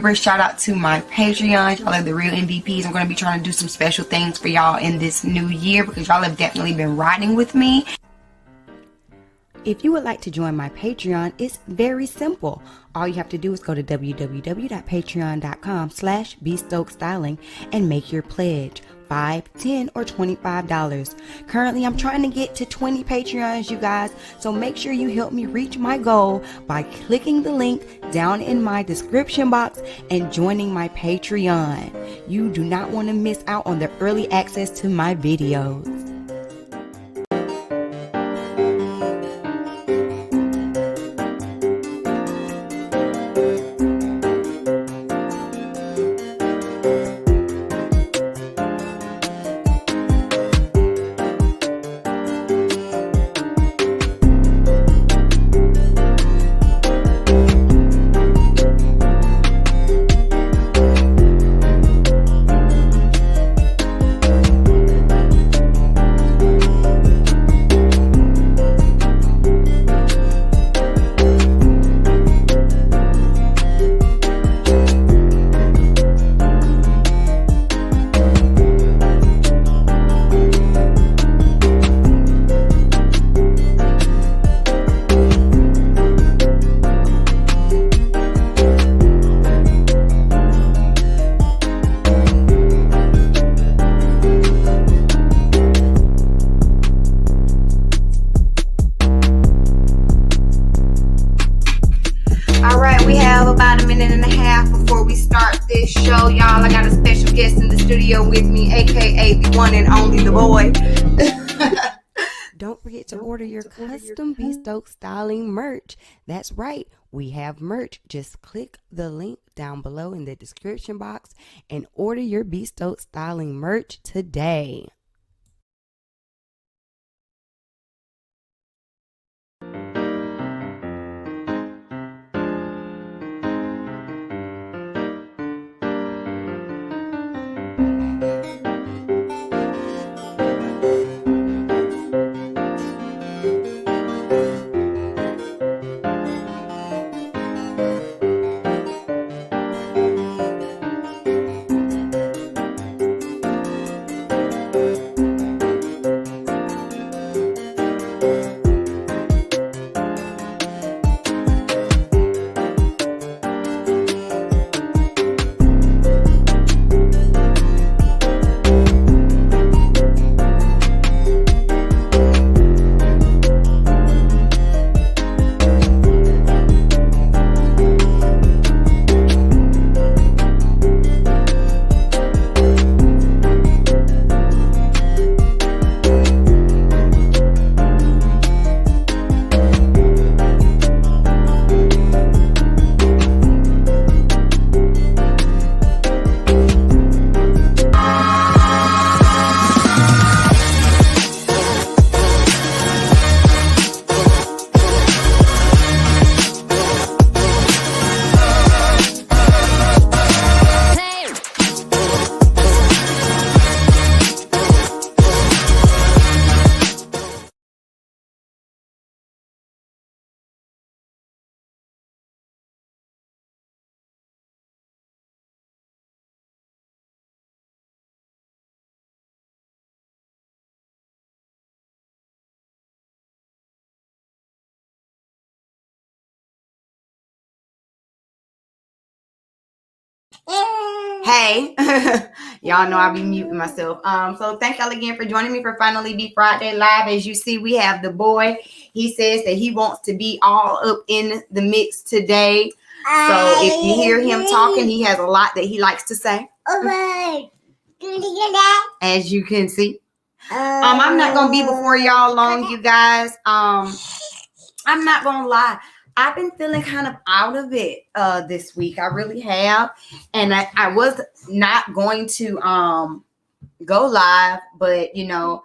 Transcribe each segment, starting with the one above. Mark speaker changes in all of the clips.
Speaker 1: YouTubers. Shout out to my Patreon. Y'all are the real MVPs. I'm going to be trying to do some special things for y'all in this new year because y'all have definitely been riding with me. If you would like to join my Patreon, it's very simple. All you have to do is go to www.patreon.com/bstokestyling and make your pledge. $5, $10, or $25. Currently, I'm trying to get to 20 Patreons, you guys. So make sure you help me reach my goal by clicking the link down in my description box and joining my Patreon. You do not want to miss out on the early access to my videos. Show y'all, I got a special guest in the studio with me, aka the one and only the boy. Don't forget to order your custom B Stokes styling merch. That's right, we have merch. Just click the link down below in the description box and order your B Stokes styling merch today. Hey, y'all know I'll be muting myself. So thank y'all again for joining me for Finally Be Friday Live. As you see, we have the boy. He says that he wants to be all up in the mix today. So if you hear him talking, he has a lot that he likes to say. As you can see. I'm not gonna be before y'all long, you guys. I'm not gonna lie. I've been feeling kind of out of it this week. I really have. And I was not going to go live, but I know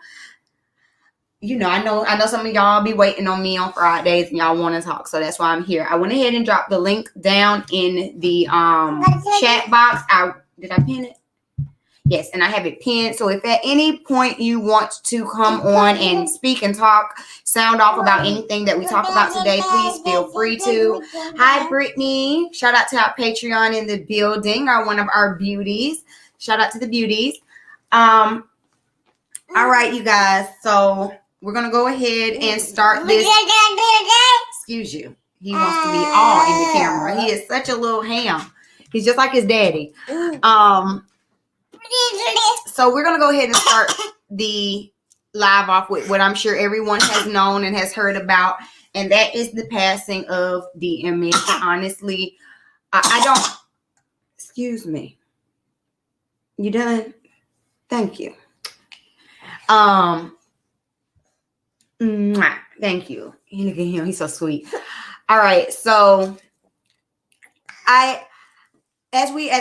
Speaker 1: some of y'all be waiting on me on Fridays and y'all want to talk. So that's why I'm here. I went ahead and dropped the link down in the chat box. Did I pin it? Yes, and I have it pinned. So if at any point you want to come on and speak and talk, sound off about anything that we talk about today, please feel free to. Hi, Brittany. Shout out to our Patreon in the building, one of our beauties. Shout out to the beauties. All right, you guys. So we're going to go ahead and start this. Excuse you. He wants to be all in the camera. He is such a little ham. He's just like his daddy. So we're going to go ahead and start the live off with what I'm sure everyone has known and has heard about, and that is the passing of DMX. Honestly, I don't, excuse me. You done? Thank you. Thank you. Look at him. He's so sweet. All right. So as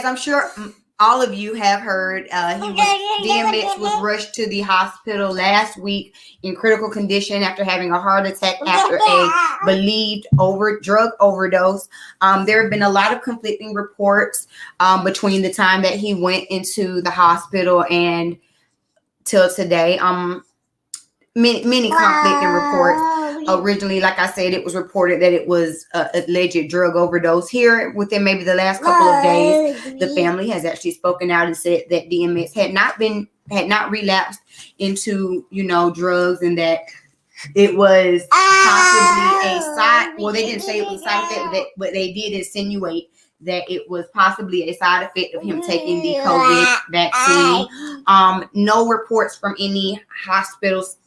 Speaker 1: I'm sure all of you have heard, DMX was rushed to the hospital last week in critical condition after having a heart attack after a believed drug overdose. There have been a lot of conflicting reports between the time that he went into the hospital and till today. Many conflicting reports. Originally, like I said, it was reported that it was an alleged drug overdose. Here, within maybe the last couple of days, the family has actually spoken out and said that DMX had not relapsed into, drugs, and that it was possibly a side. Well, they didn't say it was a side effect, but they did insinuate that it was possibly a side effect of him taking the COVID vaccine. No reports from any hospitals,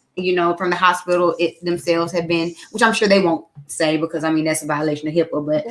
Speaker 1: from the hospital themselves have been, which I'm sure they won't say because, that's a violation of HIPAA. But,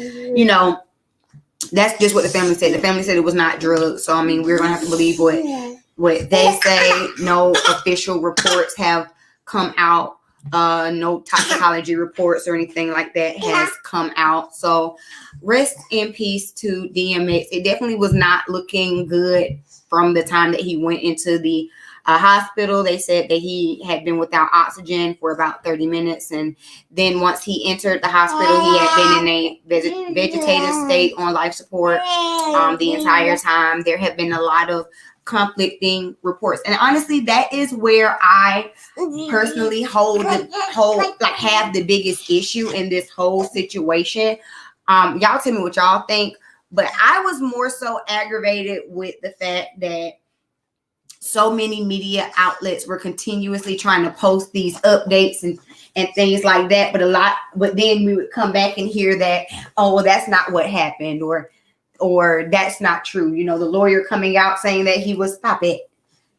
Speaker 1: that's just what the family said. The family said it was not drugs. So, we're going to have to believe what they say. No official reports have come out. No toxicology reports or anything like that has come out. So rest in peace to DMX. It definitely was not looking good from the time that he went into the hospital. They said that he had been without oxygen for about 30 minutes. And then once he entered the hospital, he had been in a vegetative state on life support the entire time. There have been a lot of conflicting reports, and honestly, that is where I personally have the biggest issue in this whole situation. Y'all tell me what y'all think, but I was more so aggravated with the fact that so many media outlets were continuously trying to post these updates and things like that, but then we would come back and hear that, oh, well, that's not what happened, or that's not true. The lawyer coming out saying that he was the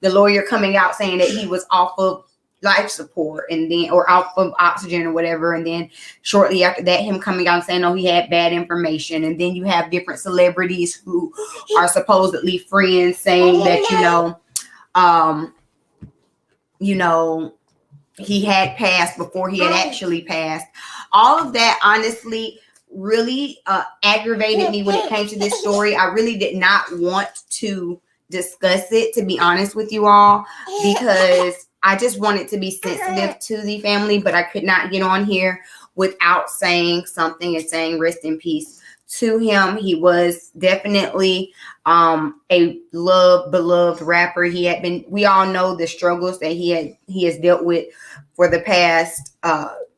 Speaker 1: lawyer coming out saying that he was off of life support or off of oxygen or whatever. And then shortly after that, him coming out saying, oh, he had bad information. And then you have different celebrities who are supposedly friends saying that, he had passed before he had actually passed. All of that, honestly, really aggravated me when it came to this story. I really did not want to discuss it, to be honest with you all, because I just wanted to be sensitive to the family, but I could not get on here without saying something and saying rest in peace to him. He was definitely a beloved rapper. We all know the struggles that he has dealt with for the past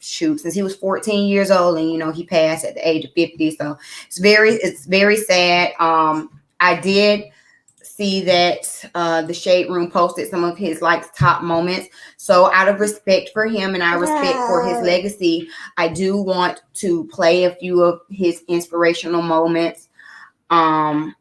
Speaker 1: since he was 14 years old, and he passed at the age of 50. So it's very sad. I did see that the Shade Room posted some of his top moments. So out of respect for him and out of respect for his legacy, I do want to play a few of his inspirational moments, and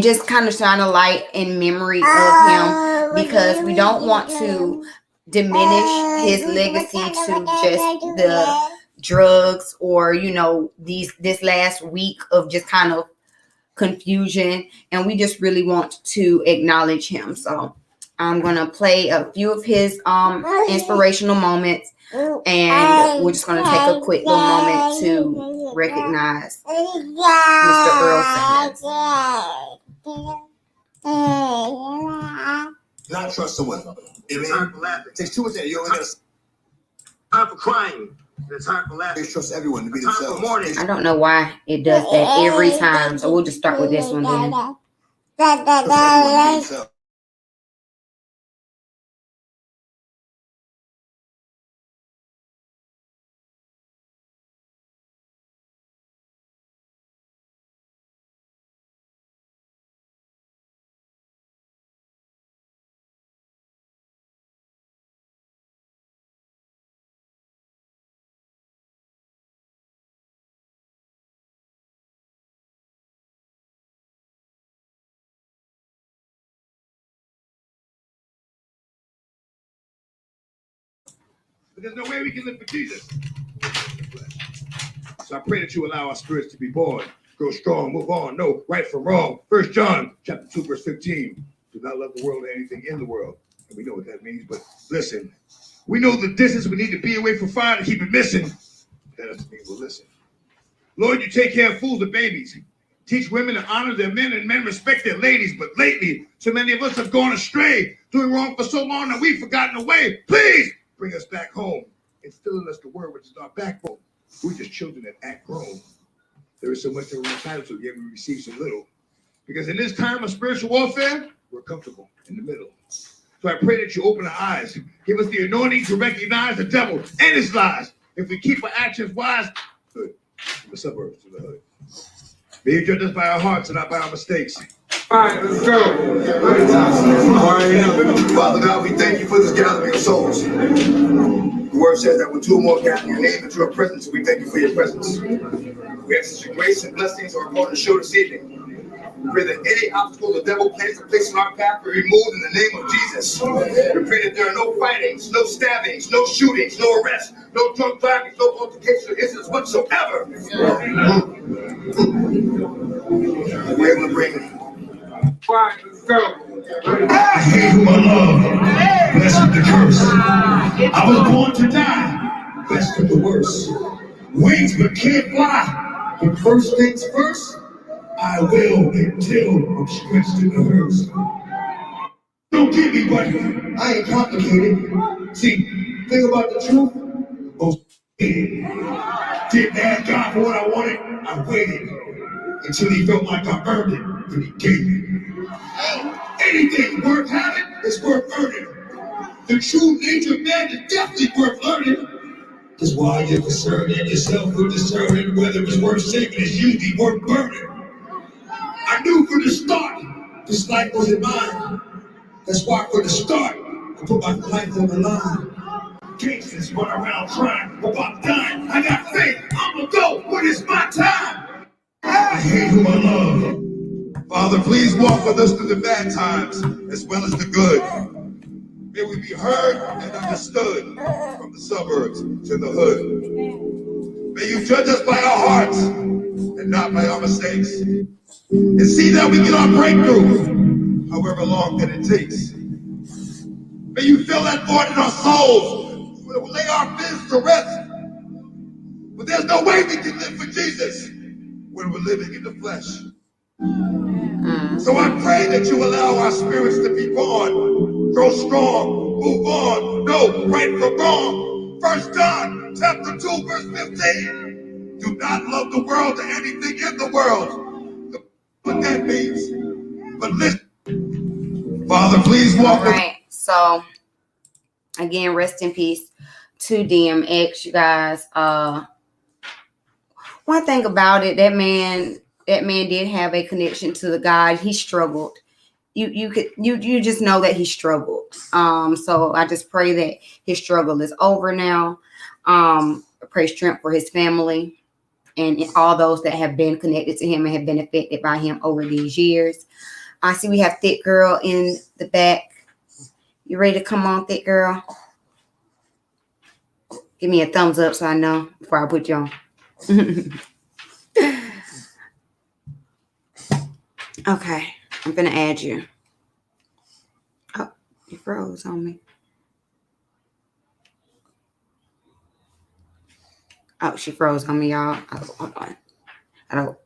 Speaker 1: just kind of shine a light in memory of him, because we don't want to diminish his legacy to just the drugs or this last week of just kind of confusion, and we just really want to acknowledge him. So I'm gonna play a few of his inspirational moments, and we're just gonna take a quick little moment to recognize Mr. Earl Simmons.
Speaker 2: Not trust someone. It takes too much. Time for crying. It's time for laughing. Trust everyone to be themselves.
Speaker 1: I don't know why it does that every time. So we'll just start with this one then.
Speaker 2: But there's no way we can live for Jesus. So I pray that you allow our spirits to be born, grow strong, move on, know right from wrong. 1 John chapter 2, verse 15. Do not love the world or anything in the world. And we know what that means, but listen. We know the distance we need to be away from fire to keep it missing. That doesn't mean we'll listen. Lord, you take care of fools and babies. Teach women to honor their men and men respect their ladies. But lately, so many of us have gone astray, doing wrong for so long that we've forgotten the way. Please bring us back home. Instill in us the word, which is our backbone. We're just children that act grown. There is so much that we're entitled to, yet we receive so little. Because in this time of spiritual warfare, we're comfortable in the middle. So I pray that you open our eyes. Give us the anointing to recognize the devil and his lies. If we keep our actions wise, good. From the suburbs to the hood. May you judge us by our hearts and not by our mistakes. All right, let's go. Father God, we thank you for this gathering of souls. The word says that when two or more gather in your name, that you are present, so we thank you for your presence. We ask that your grace and blessings are upon the show this evening. We pray that any obstacle the devil plans to place in our path be removed in the name of Jesus. We pray that there are no fightings, no stabbings, no shootings, no arrests, no drunk driving, no altercations or incidents whatsoever. We're able to bring it. All right, let's go. I hate who I love. Blessed the curse. I was born to die. Blessed with the worst. Wings but can't fly. But first things first, I will until I'm stretched in the hearse. Don't get me, but I ain't complicated. See, think about the truth. Most didn't ask God for what I wanted. I waited until he felt like I earned it, and he gave it. Anything worth having is worth earning. The true nature of man is definitely worth learning. That's why you're concerning yourself with discerning whether it's worth saving is usually worth burning. I knew from the start this life wasn't mine. That's why from the start I put my life on the line. Gangsters run around crying about dying. I got faith. I'ma go when it's my time. I hate who I love. Father, please walk with us through the bad times as well as the good. May we be heard and understood from the suburbs to the hood. May you judge us by our hearts and not by our mistakes. And see that we get our breakthrough, however long that it takes. May you fill that void in our souls. We'll lay our fears to rest. But there's no way we can live for Jesus when we're living in the flesh. So I pray that you allow our spirits to be born, grow strong, move on, know right from wrong. 1 John chapter 2, verse 15. Do not love the world or anything in the world. What that means. But listen, Father, please walk with. All right, so again, rest in peace to DMX, you guys. One thing about it, that man did have a connection to the God. He struggled. You just know that he struggled. So I just pray that his struggle is over now. I pray strength for his family and all those that have been connected to him and have been affected by him over these years. I see we have Thick Girl in the back. You ready to come on, Thick Girl? Give me a thumbs up so I know before I put you on. Okay, I'm gonna add you. Oh, you froze on me. Oh, she froze on me, y'all. Oh, hold on. I don't.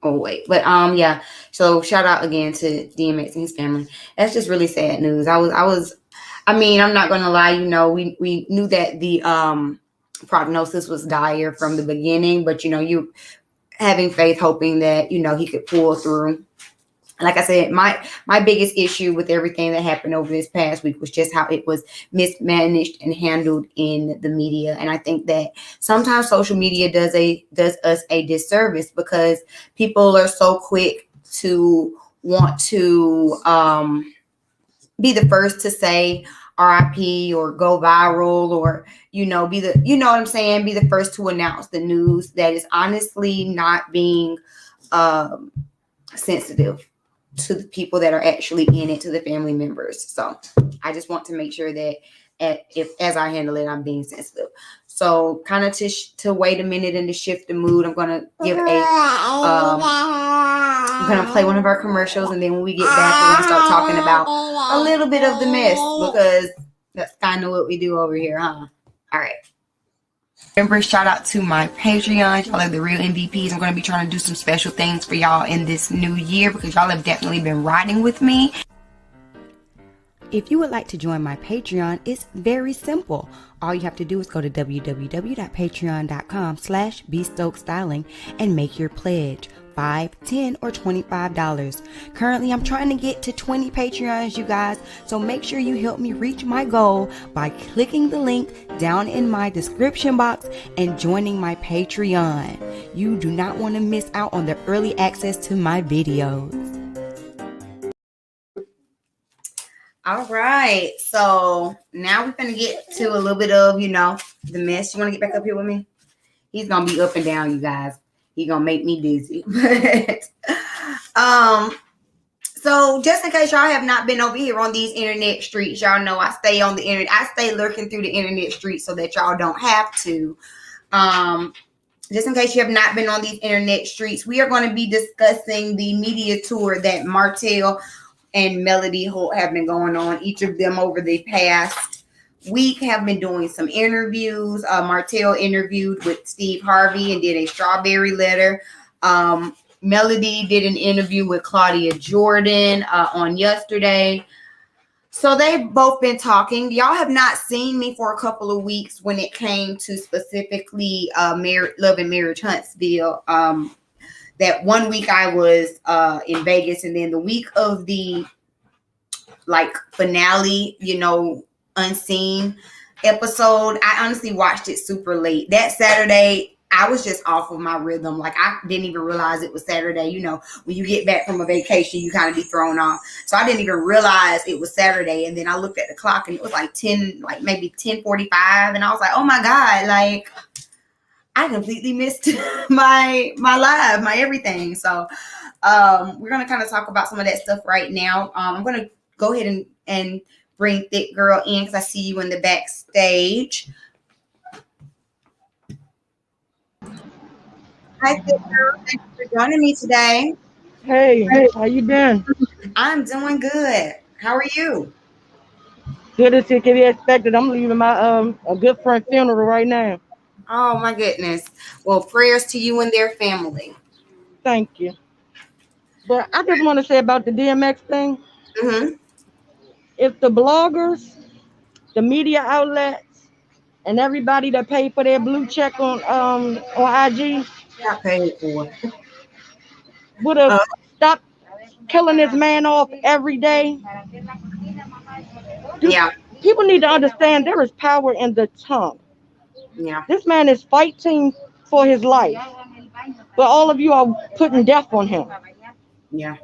Speaker 2: Oh wait, but yeah. So shout out again to DMX and his family. That's just really sad news. I mean, I'm not gonna lie. You know, we knew that the prognosis was dire from the beginning, but you know, you having faith, hoping that you know he could pull through.
Speaker 1: like I said, my biggest issue with everything that happened over this past week was just how it was mismanaged and handled in the media. And I think that sometimes social media does us a disservice because people are so quick to want to be the first to say RIP or go viral, or be the, what I'm saying, be the first to announce the news that is honestly not being sensitive to the people that are actually in it, to the family members. So I just want to make sure that as I handle it, I'm being sensitive. So kind of to wait a minute and to shift the mood, I'm gonna I'm gonna play one of our commercials, and then when we get back, we're gonna start talking about a little bit of the mess, because that's kind of what we do over here, huh? All right. Remember, shout out to my Patreon. Y'all are the real MVPs. I'm going to be trying to do some special things for y'all in this new year, because y'all have definitely been riding with me. If you would like to join my Patreon, it's very simple. All you have to do is go to www.patreon.com/bstokestyling and make your pledge. $5, $10, or $25. Currently, I'm trying to get to 20 Patreons, you guys. So make sure you help me reach my goal by clicking the link down in my description box and joining my Patreon. You do not want to miss out on the early access to my videos. All right. So now we're going to get to a little bit of, the mess. You want to get back up here with me? He's going to be up and down, you guys. He's going to make me dizzy. So just in case y'all have not been over here on these internet streets, y'all know I stay on the internet. I stay lurking through the internet streets so that y'all don't have to. Just in case you have not been on these internet streets, we are going to be discussing the media tour that Martell and Melody Holt have been going on. Each of them over the past week have been doing some interviews. Martell interviewed with Steve Harvey and did a strawberry letter. Melody did an interview with Claudia Jordan on yesterday. So they've both been talking. Y'all have not seen me for a couple of weeks when it came to specifically Love and Marriage Huntsville. That one week I was in Vegas, and then the week of the finale, Unseen episode, I honestly watched it super late. That Saturday, I was just off of my rhythm. I didn't even realize it was Saturday. When you get back from a vacation, you kind of be thrown off. So I didn't even realize it was Saturday. And then I looked at the clock, and it was maybe 10:45. And I was like, oh my God, I completely missed my live, my everything. So we're going to kind of talk about some of that stuff right now. I'm going to go ahead and bring Thick Girl in, because I see you in the backstage. Hi, Thick Girl. Thank you for joining me today.
Speaker 3: Hey, how you been?
Speaker 1: I'm doing good. How are you?
Speaker 3: Good as it can be expected. I'm leaving my a good friend funeral right now.
Speaker 1: Oh my goodness. Well, prayers to you and their family.
Speaker 3: Thank you. But I just want to say about the DMX thing.
Speaker 1: Mm-hmm.
Speaker 3: If the bloggers, the media outlets, and everybody that paid for their blue check on IG
Speaker 1: Got paid for.
Speaker 3: would have stopped killing this man off every day.
Speaker 1: Yeah.
Speaker 3: People need to understand there is power in the tongue.
Speaker 1: Yeah.
Speaker 3: This man is fighting for his life, but all of you are putting death on him.
Speaker 1: Yeah.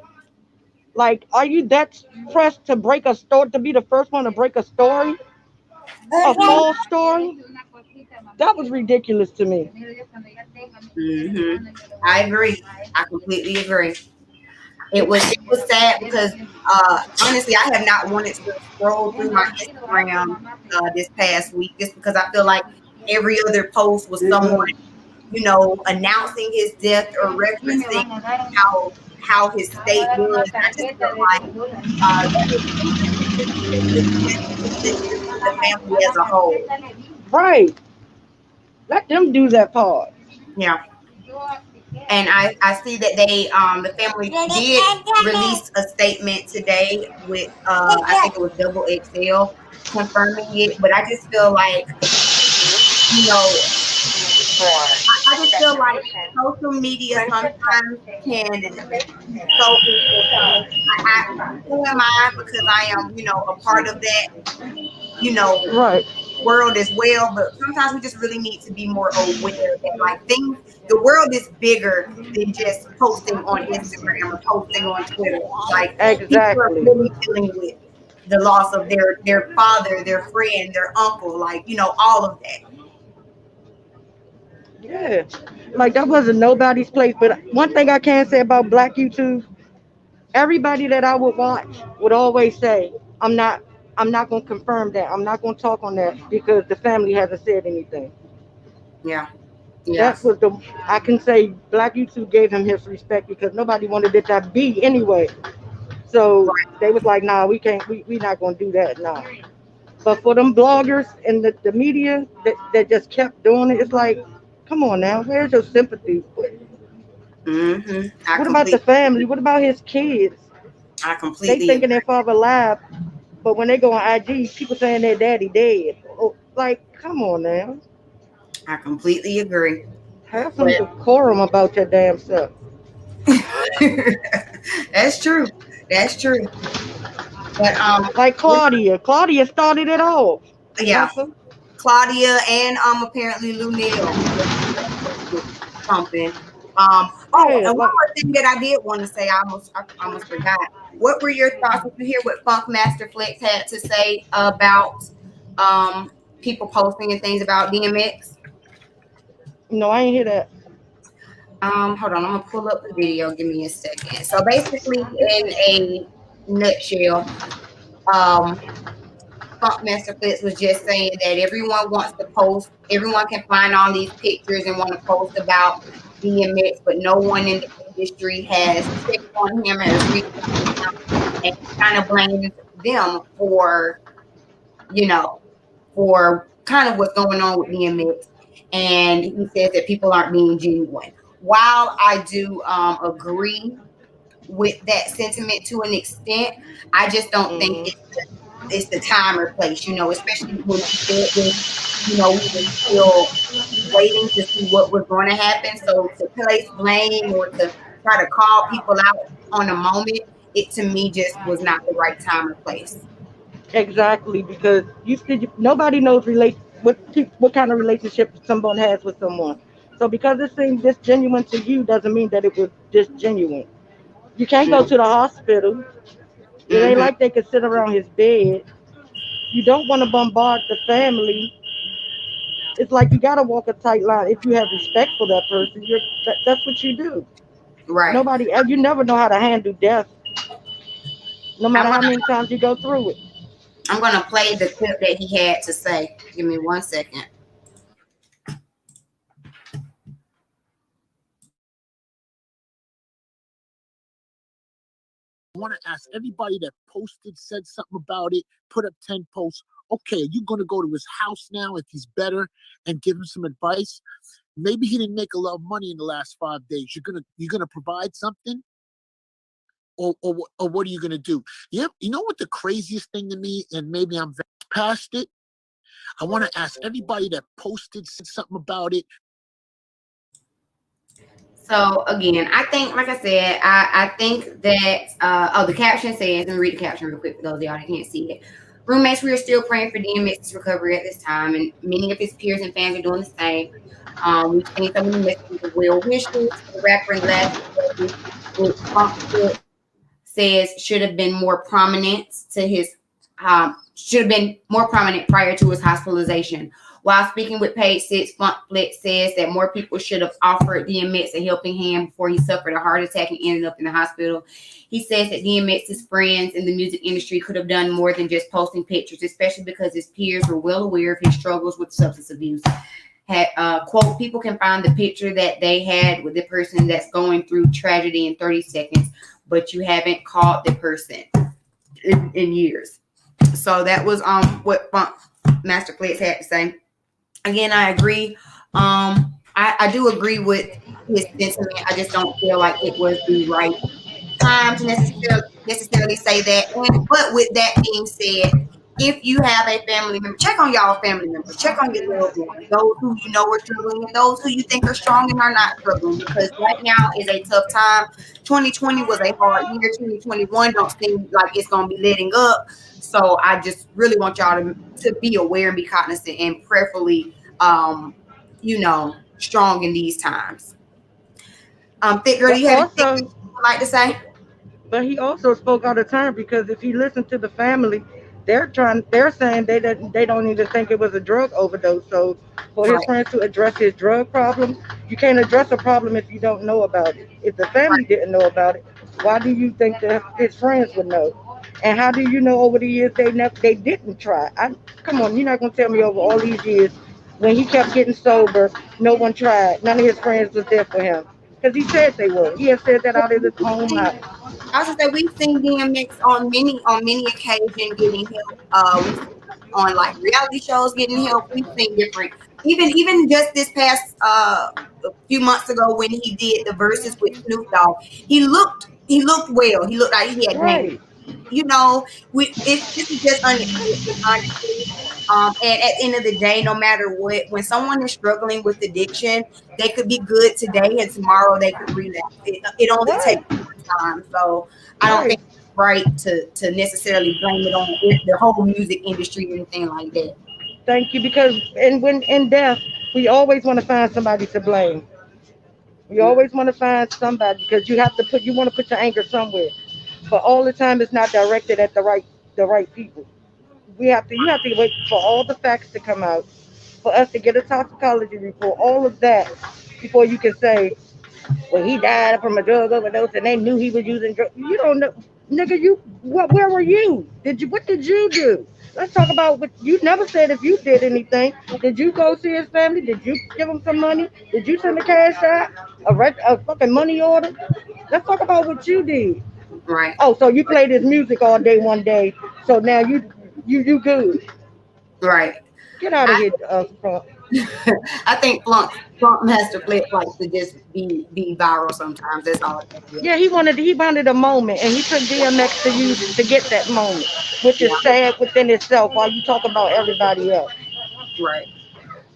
Speaker 3: Are you that pressed to break a story, to be the first one to break a story? A false story? That was ridiculous to me.
Speaker 1: Mm-hmm. I agree. I completely agree. It was sad because honestly, I have not wanted to scroll through my Instagram this past week, just because I feel like every other post was someone, announcing his death or referencing how his state was. And I just felt like the family as a whole.
Speaker 3: Right. Let them do that part.
Speaker 1: Yeah. And I see that they the family did release a statement today with I think it was Double XL confirming it, but I just feel like I just feel like social media sometimes can so influence. Who am I? Because I am, a part of that, you know,
Speaker 3: Right.
Speaker 1: world as well. But sometimes we just really need to be more aware that like things, the world is bigger than just posting on Instagram or posting on Twitter. Like people are
Speaker 3: Exactly.
Speaker 1: really dealing with the loss of their father, their friend, their uncle, like all of that.
Speaker 3: Yeah. Like that wasn't nobody's place. But one thing I can say about Black YouTube, everybody that I would watch would always say, I'm not gonna confirm that. I'm not gonna talk on that because the family hasn't said anything.
Speaker 1: Yeah. Yeah.
Speaker 3: That was the I can say Black YouTube gave him his respect because nobody wanted it to be anyway. So they was like, nah, we can't we not gonna do that, nah. But for them bloggers and the media that just kept doing it, it's like, come on now, where's your sympathy?
Speaker 1: I
Speaker 3: What about the
Speaker 1: completely
Speaker 3: family? What about his kids?
Speaker 1: I
Speaker 3: They
Speaker 1: completely
Speaker 3: thinking
Speaker 1: agree.
Speaker 3: their father alive, but when they go on IG, people saying their daddy dead. Oh, like, come on now.
Speaker 1: I completely agree.
Speaker 3: Have some
Speaker 1: But
Speaker 3: decorum about your damn self.
Speaker 1: that's true. That's true. But
Speaker 3: Like Claudia. Claudia started it all.
Speaker 1: yeah,
Speaker 3: Bless her.
Speaker 1: Claudia and Apparently Lunel something. Oh,
Speaker 3: Yeah,
Speaker 1: and one
Speaker 3: like
Speaker 1: more thing that I did want to say, I almost forgot. What were your thoughts? Did you hear what Funk Master Flex had to say about um people posting and things about DMX?
Speaker 3: no, I ain't hear that.
Speaker 1: Hold on, I'm gonna pull up the video. Give me a second. So basically, in a nutshell, um, Funk Master Flex was just saying that everyone wants to post, everyone can find all these pictures and want to post about DMX, but no one in the industry has checked on him, has reached out to him, and kind of blames them for, you know, for kind of what's going on with DMX. And he says that people aren't being genuine. While I do agree with that sentiment to an extent, I just don't think
Speaker 3: Hmm.
Speaker 1: it's the time or place, especially when he said this, we were still waiting to see what was going to happen. So to place blame or to try to call people out on a moment, it to me just was not the right time or place.
Speaker 3: Exactly, because nobody knows what kind of relationship someone has with someone. So because it seems this genuine to you doesn't mean that it was this genuine. You can't go to the hospital. It ain't
Speaker 1: Mm-hmm.
Speaker 3: like they could sit around his bed. You don't want to bombard the family. It's like you gotta walk a tight line. If you have respect for that person, that's what you do.
Speaker 1: Right.
Speaker 3: You never know how to handle death, no
Speaker 1: I'm
Speaker 3: matter how
Speaker 1: gonna
Speaker 3: many times you go through it.
Speaker 1: I'm gonna play the clip that he had to say. Give me 1 second.
Speaker 2: I want to ask everybody that posted, said something about it, put up 10 posts. Okay, are you going to go to his house now if he's better and give him some advice? Maybe he didn't make a lot of money in the last 5 days. You're gonna provide something, or what are you gonna do? Yeah, you know what the craziest thing to me, and maybe I'm past it. I want to ask everybody that posted, said something about it.
Speaker 1: So again, I think, like I said, I think that the caption says, let me read the caption real quick for those of y'all that can't see it. Roommates, we are still praying for DMX's recovery at this time, and many of his peers and fans are doing the same. We've seen so many messages of well wishes for the rapper in the last few days, which says should have been more prominent prior to his hospitalization. While speaking with Page Six, Funk Flex says that more people should have offered DMX a helping hand before he suffered a heart attack and ended up in the hospital. He says that DMX's friends in the music industry could have done more than just posting pictures, especially because his peers were well aware of his struggles with substance abuse. Quote, people can find the picture that they had with the person that's going through tragedy in 30 seconds, but you haven't called the person in years. So that was what Funk Master Flex had to say. Again, I agree. I do agree with his sentiment. I just don't feel like it was the right time to necessarily say that. But with that being said, if you have a family member, check on y'all family members, check on your loved ones, those who you know are struggling and those who you think are strong and are not struggling, because right now is a tough time. 2020 was a hard year. 2021 don't seem like it's going to be letting up. So I just really want y'all to be aware and be cognizant and prayerfully, strong in these times. Thick girl, do
Speaker 3: But
Speaker 1: you have anything
Speaker 3: also,
Speaker 1: you would like to say?
Speaker 3: but he also spoke out of turn because if you listen to the family, they're saying they don't even think it was a drug overdose. So for his
Speaker 1: Right,
Speaker 3: friends to address his drug problem, you can't address a problem if you don't know about it. If the family
Speaker 1: right,
Speaker 3: didn't know about it, why do you think that his friends would know? And how do you know over the years they didn't try? Come on, you're not gonna tell me over all these years when he kept getting sober, no one tried. None of his friends was there for him because he said they were. He has said that out of his own mouth.
Speaker 1: I was gonna say we've seen DMX on many occasions getting help. We've seen him on like reality shows getting help. We've seen different, even just this past a few months ago when he did the verses with Snoop Dogg. He looked well. He looked like he had gained.
Speaker 3: Right.
Speaker 1: You know, this is just unexpected, honestly. And at the end of the day, no matter what, when someone is struggling with addiction, they could be good today and tomorrow they could relapse. It only takes
Speaker 3: Right.
Speaker 1: time. So I don't think
Speaker 3: Right.
Speaker 1: it's right to necessarily blame it on the whole music industry or anything like that.
Speaker 3: Thank you. Because when in death, we always want to find somebody to blame. We
Speaker 1: Mm,
Speaker 3: always want to find somebody because you want to put your anger somewhere. But all the time it's not directed at the right people. You have to wait for all the facts to come out, for us to get a toxicology report, all of that before you can say, well, he died from a drug overdose and they knew he was using drugs. You don't know, nigga. Where were you? What did you do? Let's talk about what you never said if you did anything. Did you go see his family? Did you give him some money? Did you send a cash out? A fucking money order? Let's talk about what you did.
Speaker 1: right,
Speaker 3: Oh, so you played his music all day one day. So now you good.
Speaker 1: right.
Speaker 3: Get out of
Speaker 1: I
Speaker 3: here, Trump.
Speaker 1: I think Flunk Master Flex likes to just be viral sometimes. That's all it is.
Speaker 3: Yeah, he wanted a moment, and he took DMX to use to get that moment, which
Speaker 1: Yeah,
Speaker 3: is sad within itself. While you talk about everybody else,
Speaker 1: right.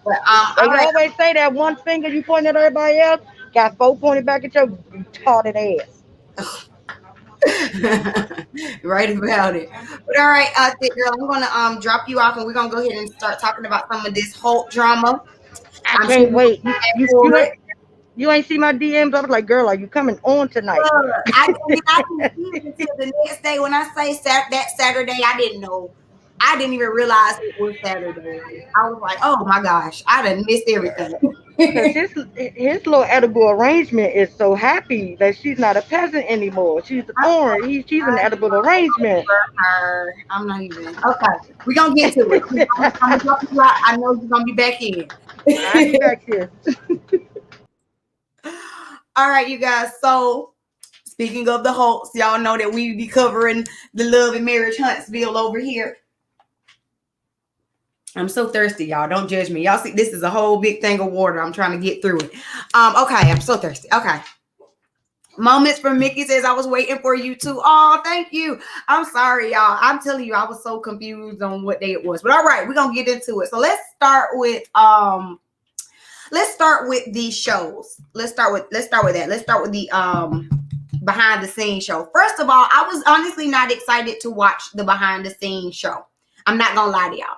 Speaker 1: But all
Speaker 3: they
Speaker 1: right.
Speaker 3: always say that one finger you point at everybody else got four pointed back at your retarded ass.
Speaker 1: Right about it. But all right, Thick girl, I'm gonna drop you off and we're gonna go ahead and start talking about some of this Holt drama.
Speaker 3: I
Speaker 1: I'm sure
Speaker 3: can't
Speaker 1: you're
Speaker 3: wait. You
Speaker 1: prepared
Speaker 3: you
Speaker 1: for
Speaker 3: you
Speaker 1: it.
Speaker 3: ain't you ain't see my DMs. I was like, girl, are you coming on tonight?
Speaker 1: Look, I didn't see it until the next day. When I say that Saturday, I didn't know. I didn't even realize it was Saturday. Like, I was like, oh my gosh, I done missed everything.
Speaker 3: Cause his little edible arrangement is so happy that she's not a peasant anymore. She's orange. She's an edible arrangement.
Speaker 1: Her. I'm not even. Okay, we're gonna get to it. I'm gonna drop you out. I know you're gonna be back in.
Speaker 3: I'll be back here.
Speaker 1: All right, you guys. So speaking of the Holts, y'all know that we be covering the love and marriage Huntsville over here. I'm so thirsty, y'all. Don't judge me. Y'all see, this is a whole big thing of water. I'm trying to get through it. Okay, I'm so thirsty. Okay. Moments from Mickey says, I was waiting for you too. Oh, thank you. I'm sorry, y'all. I'm telling you, I was so confused on what day it was. But all right, we're gonna get into it. So let's start with these shows. Let's start with that. Let's start with the behind the scenes show. First of all, I was honestly not excited to watch the behind the scenes show. I'm not gonna lie to y'all.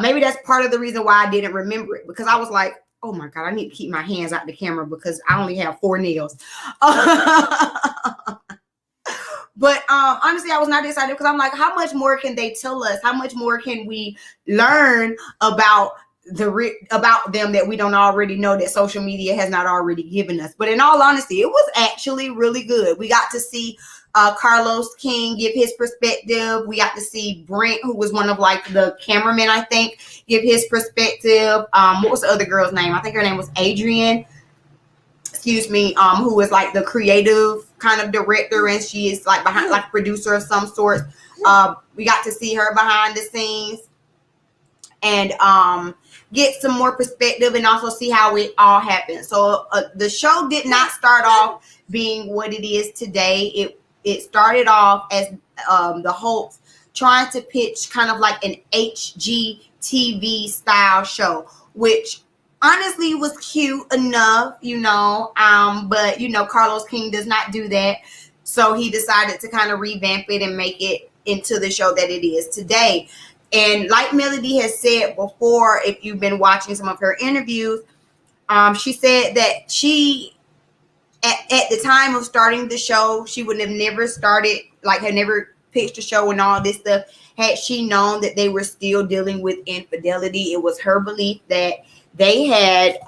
Speaker 1: Maybe that's part of the reason why I didn't remember it, because I was like, oh my God, I need to keep my hands out the camera because I only have 4 nails. But honestly, I was not excited because I'm like, how much more can they tell us? How much more can we learn about about them that we don't already know, that social media has not already given us? But in all honesty, it was actually really good. We got to see Carlos King give his perspective. We got to see Brent, who was one of like the cameramen, I think, give his perspective. What was the other girl's name? I think her name was Adrienne. Excuse me. Who was like the creative kind of director, and she is like behind, like producer of some sort. We got to see her behind the scenes and get some more perspective and also see how it all happened. So the show did not start off being what it is today. It started off as the Holts trying to pitch kind of like an HGTV style show, which honestly was cute enough, but Carlos King does not do that. So he decided to kind of revamp it and make it into the show that it is today. And like Melody has said before, if you've been watching some of her interviews, she said that she, at the time of starting the show, she would have never started, like had never pitched a show and all this stuff, had she known that they were still dealing with infidelity. It was her belief that they had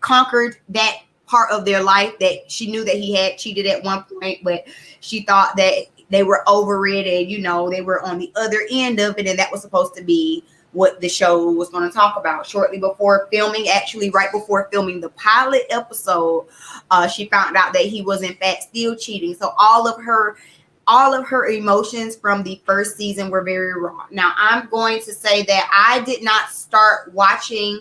Speaker 1: conquered that part of their life, that she knew that he had cheated at one point, but she thought that they were over it and, they were on the other end of it. And that was supposed to be what the show was going to talk about. Shortly before filming, actually right before filming the pilot episode, she found out that he was in fact still cheating. So all of her emotions from the first season were very raw. Now, I'm going to say that I did not start watching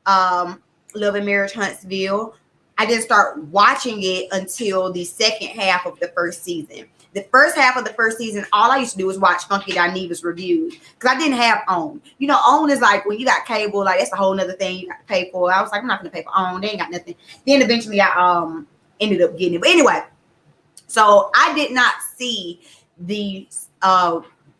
Speaker 1: Love and Marriage Huntsville. I didn't start watching it until the second half of the first season. The first half of the first season, all I used to do was watch Funky Dineva's reviews because I didn't have OWN. OWN is like when you got cable, like that's a whole nother thing you got to pay for. I was like, I'm not going to pay for OWN. They ain't got nothing. Then eventually I ended up getting it. But anyway, so I did not see the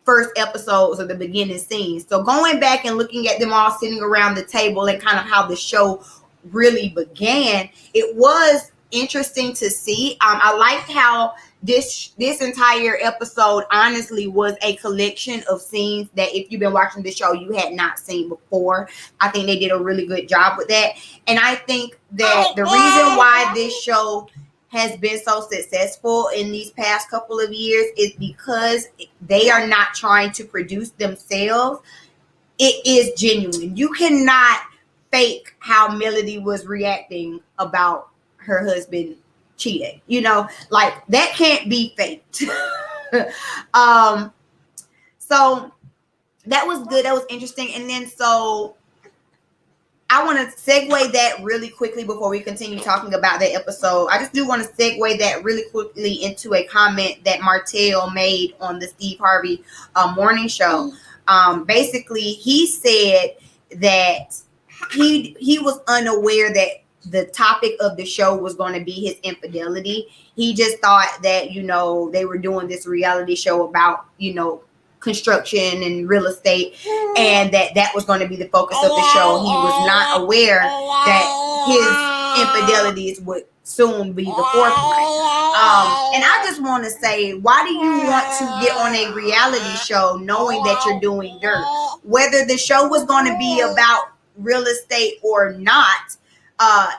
Speaker 1: first episodes of the beginning scenes. So going back and looking at them all sitting around the table and kind of how the show really began, it was interesting to see. I liked how this entire episode honestly was a collection of scenes that if you've been watching the show you had not seen before. I think they did a really good job with that, and I think that the reason why this show has been so successful in these past couple of years is because they are not trying to produce themselves. It is genuine. You cannot fake how Melody was reacting about her husband cheating, like that can't be faked. So that was good. That was interesting. And then so I want to segue that really quickly before we continue talking about that episode. I just do want to segue that really quickly into a comment that Martell made on the Steve Harvey morning show. Basically, he said that he was unaware that the topic of the show was going to be his infidelity. He just thought that, they were doing this reality show about, construction and real estate, and that was going to be the focus of the show. He was not aware that his infidelities would soon be the forefront. And I just want to say, why do you want to get on a reality show knowing that you're doing dirt? Whether the show was going to be about real estate or not,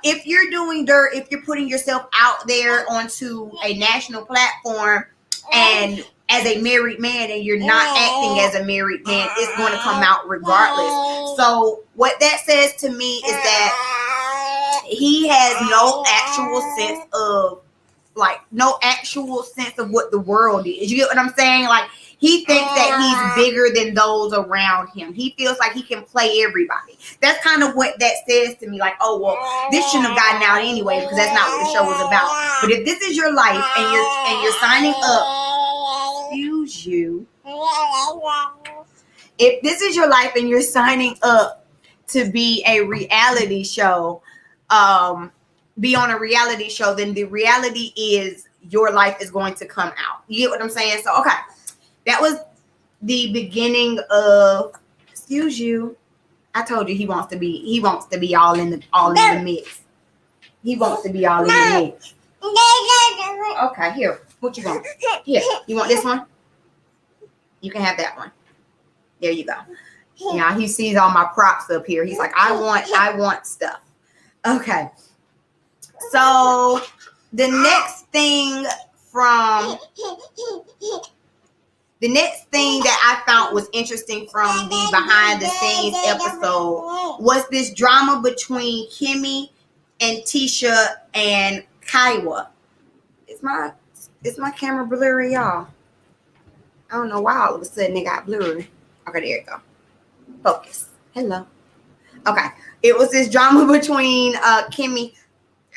Speaker 1: if you're doing dirt, if you're putting yourself out there onto a national platform and as a married man and you're not acting as a married man, it's going to come out regardless. So what that says to me is that he has no actual sense of what the world is. You get what I'm saying? Like, he thinks that he's bigger than those around him. He feels like he can play everybody. That's kind of what that says to me. Like, oh, well, this shouldn't have gotten out anyway because that's not what the show was about. But if this is your life and you're signing up, excuse you. If this is your life and you're signing up to be a reality show, be on a reality show, then the reality is your life is going to come out. You get what I'm saying? So, okay. That was the beginning of, excuse you. I told you he wants to be all in the mix. He wants to be all in the mix. Okay, here. What you want? Here. You want this one? You can have that one. There you go. Yeah, he sees all my props up here. He's like, I want stuff. Okay. So the next thing that I found was interesting from the behind the scenes episode was this drama between Kimmy and Tisha and Kaiwa. Is my camera blurry, y'all? I don't know why all of a sudden it got blurry. Okay, there you go. Focus. Hello. Okay. It was this drama between Kimmy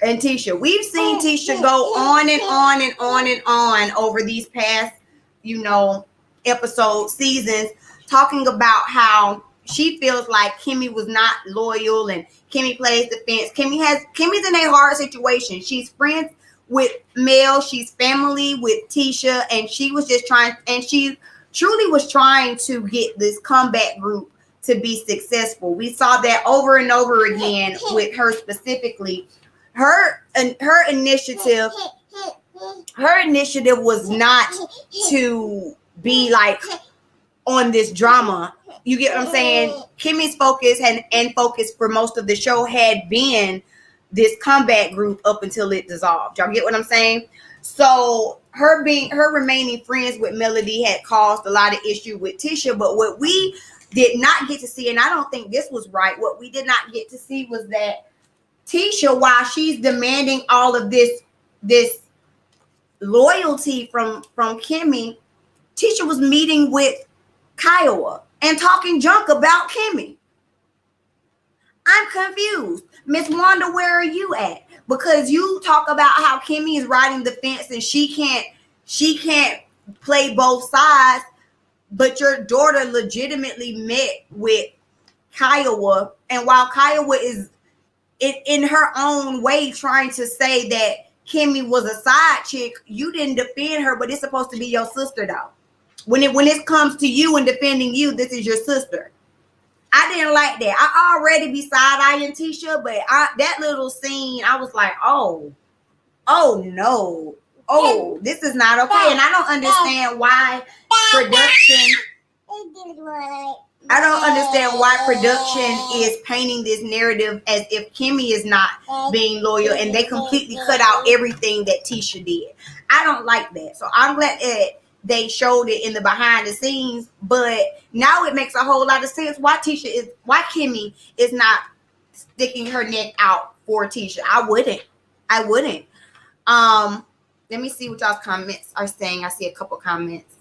Speaker 1: and Tisha. We've seen Tisha go on and on and on and on over these past seasons, talking about how she feels like Kimmy was not loyal and Kimmy plays defense. Kimmy's in a hard situation. She's friends with Mel. She's family with Tisha, and she truly was trying to get this comeback group to be successful. We saw that over and over again with her specifically. Her initiative was not to be like on this drama. You get what I'm saying? Kimmy's focus and focus for most of the show had been this comeback group up until it dissolved. Y'all get what I'm saying? So her remaining friends with Melody had caused a lot of issue with Tisha. But what we did not get to see, and I don't think this was right, what we did not get to see was that Tisha, while she's demanding all of this loyalty from Kimmy, Tisha was meeting with Kiowa and talking junk about Kimmy. I'm confused. Miss Wanda, where are you at? Because you talk about how Kimmy is riding the fence and she can't play both sides, but your daughter legitimately met with Kiowa, and while Kiowa is in her own way trying to say that Kimmy was a side chick, you didn't defend her, but it's supposed to be your sister though. When it comes to you and defending you, this is your sister. I didn't like that. I already be side-eyeing Tisha, but that little scene, I was like, oh no. Oh, this is not okay. And I don't understand why production is painting this narrative as if Kimmy is not being loyal, and they completely cut out everything that Tisha did. I don't like that. So I'm glad that they showed it in the behind the scenes, but now it makes a whole lot of sense why Kimmy is not sticking her neck out for Tisha. I wouldn't. Let me see what y'all's comments are saying. I see a couple comments.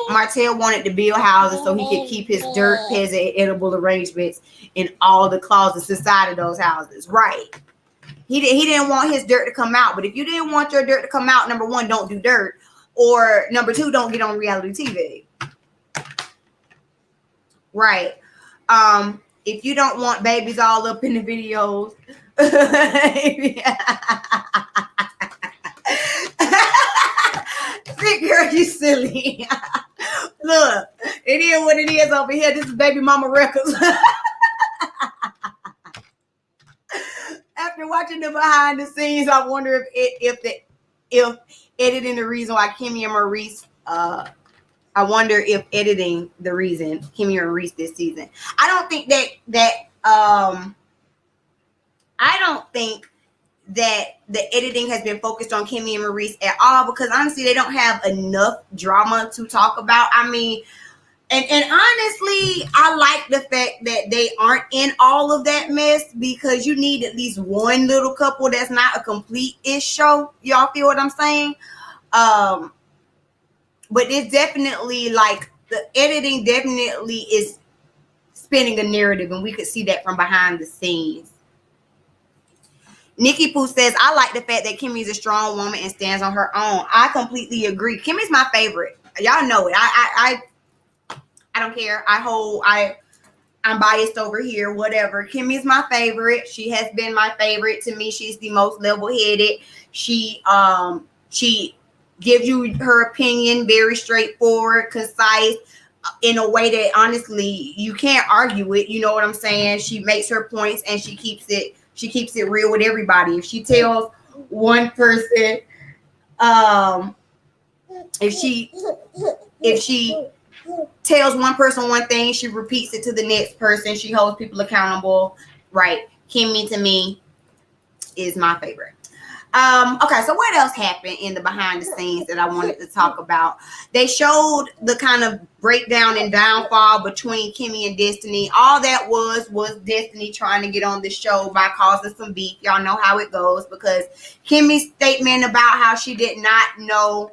Speaker 1: Martell wanted to build houses so he could keep his dirt, peasant, edible arrangements in all the closets inside of those houses. Right. He didn't want his dirt to come out. But if you didn't want your dirt to come out, number one, don't do dirt. Or number two, don't get on reality TV. Right. If you don't want babies all up in the videos. Girl, you silly. Look, it is what it is over here. This is Baby Mama Records. After watching the behind the scenes, I wonder if editing the reason why Kimmy and Maurice, I wonder if editing the reason Kimmy and Maurice this season. I don't think that the editing has been focused on Kimmy and Maurice at all, because honestly, they don't have enough drama to talk about. I mean, and honestly, I like the fact that they aren't in all of that mess, because you need at least one little couple that's not a complete-ish show. Y'all feel what I'm saying? But it's definitely like the editing definitely is spinning a narrative, and we could see that from behind the scenes. Nikki Pooh says, I like the fact that Kimmy's a strong woman and stands on her own. I completely agree. Kimmy's my favorite. Y'all know it. I don't care. I'm biased over here, whatever. Kimmy's my favorite. She has been my favorite. To me, she's the most level-headed. She gives you her opinion, very straightforward, concise, in a way that honestly you can't argue it. You know what I'm saying? She makes her points and she keeps it real with everybody. If she tells one person, if she tells one person one thing, she repeats it to the next person. She holds people accountable. Right. Kimmy, to me, is my favorite. Okay, so what else happened in the behind the scenes that I wanted to talk about? They showed the kind of breakdown and downfall between Kimmy and Destiny. All that was Destiny trying to get on the show by causing some beef. Y'all know how it goes, because Kimmy's statement about how she did not know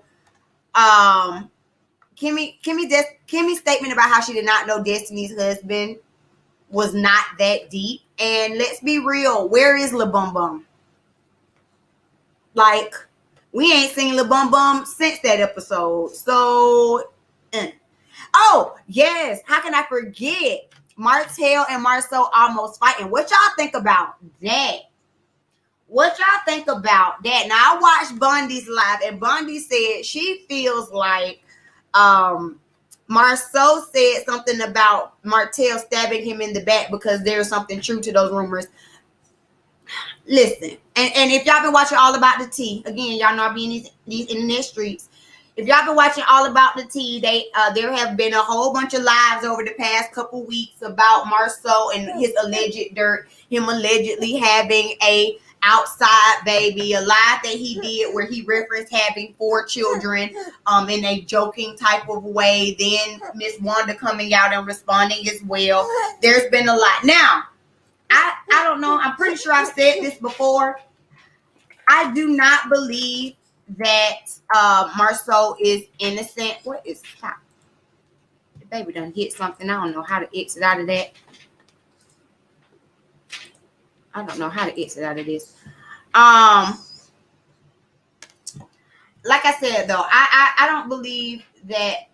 Speaker 1: Kimmy's statement about how she did not know Destiny's husband was not that deep. And let's be real, where is La Bum Bum? Like, We ain't seen Lil Bum Bum since that episode. So, oh, yes. How can I forget? Martell and Marceau almost fighting. What y'all think about that? What y'all think about that? Now, I watched Bundy's live, and Bundy said she feels like Marceau said something about Martell stabbing him in the back because there's something true to those rumors. Listen, and if y'all been watching All About the Tea, again, y'all know I be in these internet streets. If y'all been watching All About the Tea, there have been a whole bunch of lives over the past couple weeks about Marceau and his alleged dirt, him allegedly having a outside baby, a lie that he did where he referenced having 4 children in a joking type of way. Then Miss Wanda coming out and responding as well. There's been a lot. Now, I don't know. I'm pretty sure I've said this before. I do not believe that Marceau is innocent. What is that? The baby done hit something. I don't know how to exit out of that. I don't know how to exit out of this. Like I said though, I don't believe that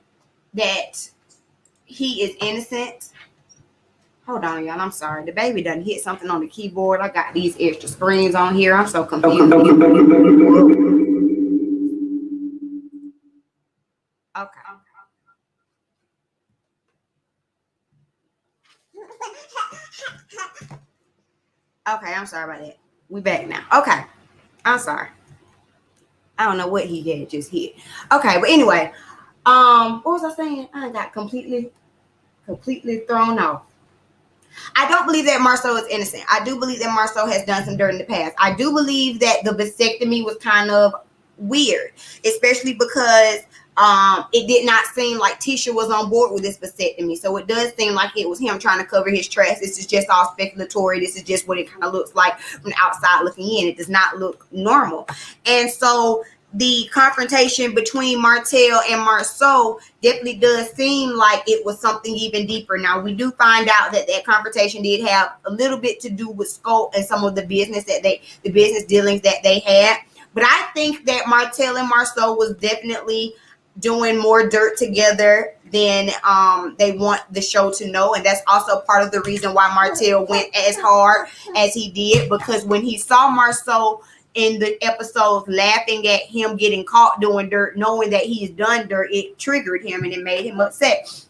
Speaker 1: he is innocent. Hold on, y'all. I'm sorry. The baby done hit something on the keyboard. I got these extra screens on here. I'm so confused. Okay. Okay, I'm sorry about that. We back now. Okay. I'm sorry. I don't know what he had just hit. Okay, but anyway, what was I saying? I got completely thrown off. I don't believe that Marceau is innocent. I do believe that Marceau has done some dirt in the past. I do believe that the vasectomy was kind of weird, especially because it did not seem like Tisha was on board with this vasectomy. So it does seem like it was him trying to cover his tracks. This is just all speculatory. This is just what it kind of looks like from the outside looking in. It does not look normal. And so the confrontation between Martell and Marceau definitely does seem like it was something even deeper. Now, we do find out that confrontation did have a little bit to do with Scope and some of the business dealings that they had. But I think that Martell and Marceau was definitely doing more dirt together than they want the show to know. And that's also part of the reason why Martell went as hard as he did, because when he saw Marceau in the episodes laughing at him getting caught doing dirt, knowing that he's done dirt, it triggered him and it made him upset.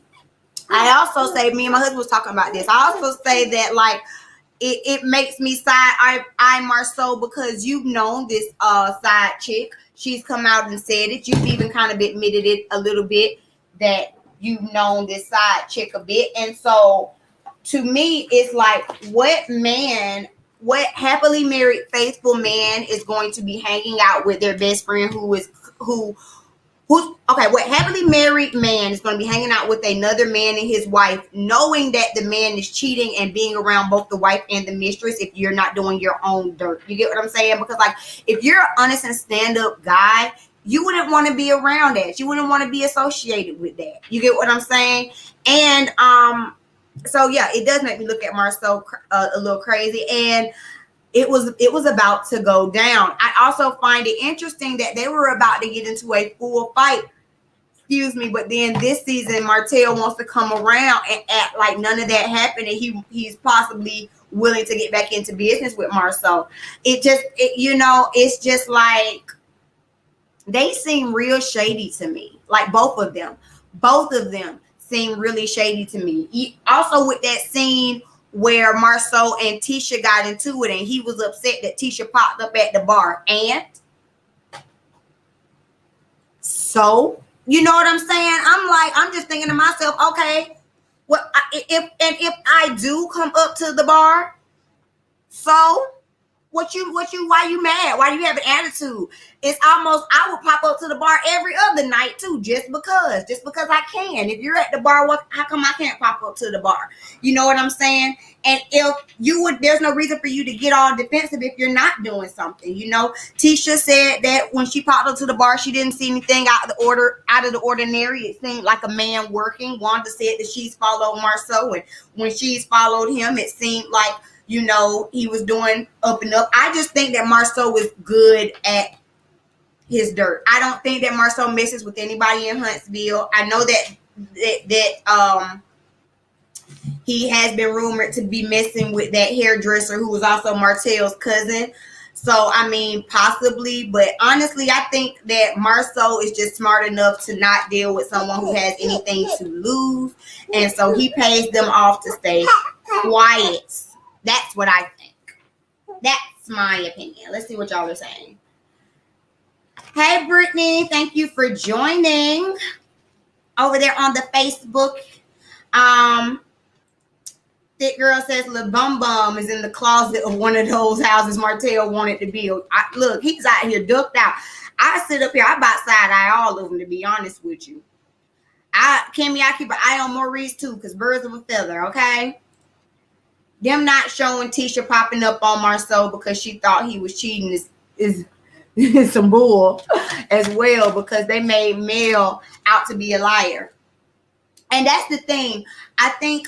Speaker 1: I also say, me and my husband was talking about this, I also say that like it makes me side eye Marceau, because you've known this side chick. She's come out and said it. You've even kind of admitted it a little bit that you've known this side chick a bit. And so to me, it's like, what happily married, faithful man is going to be hanging out with their best friend who's okay, what happily married man is going to be hanging out with another man and his wife, knowing that the man is cheating and being around both the wife and the mistress if you're not doing your own dirt? You get what I'm saying? Because like, if you're an honest and stand-up guy, you wouldn't want to be around that. You wouldn't want to be associated with that. You get what I'm saying? And so yeah, it does make me look at Marceau a little crazy, and it was about to go down. I also find it interesting that they were about to get into a full fight. Excuse me, but then this season Martell wants to come around and act like none of that happened, and he's possibly willing to get back into business with Marceau. It's just like they seem real shady to me. Like both of them seem really shady to me. Also with that scene where Marceau and Tisha got into it, and he was upset that Tisha popped up at the bar. And so, you know what I'm saying? I'm just thinking to myself, okay, if I do come up to the bar, so why you mad? Why you have an attitude? It's almost, I would pop up to the bar every other night too, just because I can. If you're at the bar, how come I can't pop up to the bar? You know what I'm saying? And if you would, there's no reason for you to get all defensive if you're not doing something. You know, Tisha said that when she popped up to the bar, she didn't see anything out of the ordinary. It seemed like a man working. Wanda said that she's followed Marceau, and when she's followed him, it seemed like, you know, he was doing up and up. I just think that Marceau is good at his dirt. I don't think that Marcel messes with anybody in Huntsville. I know that he has been rumored to be messing with that hairdresser who was also Martell's cousin. So, I mean, possibly. But honestly, I think that Marcel is just smart enough to not deal with someone who has anything to lose. And so he pays them off to stay quiet. That's what I think. That's my opinion. Let's see what y'all are saying. Hey, Brittany. Thank you for joining over there on the Facebook. Thick Girl says Lil Bum Bum is in the closet of one of those houses Martell wanted to build. Look, he's out here ducked out. I sit up here, I about side eye all of them, to be honest with you. Kimmy, I keep an eye on Maurice too, because birds of a feather, okay? Them not showing Tisha popping up on Marcel because she thought he was cheating is some bull as well, because they made Mel out to be a liar. And that's the thing. I think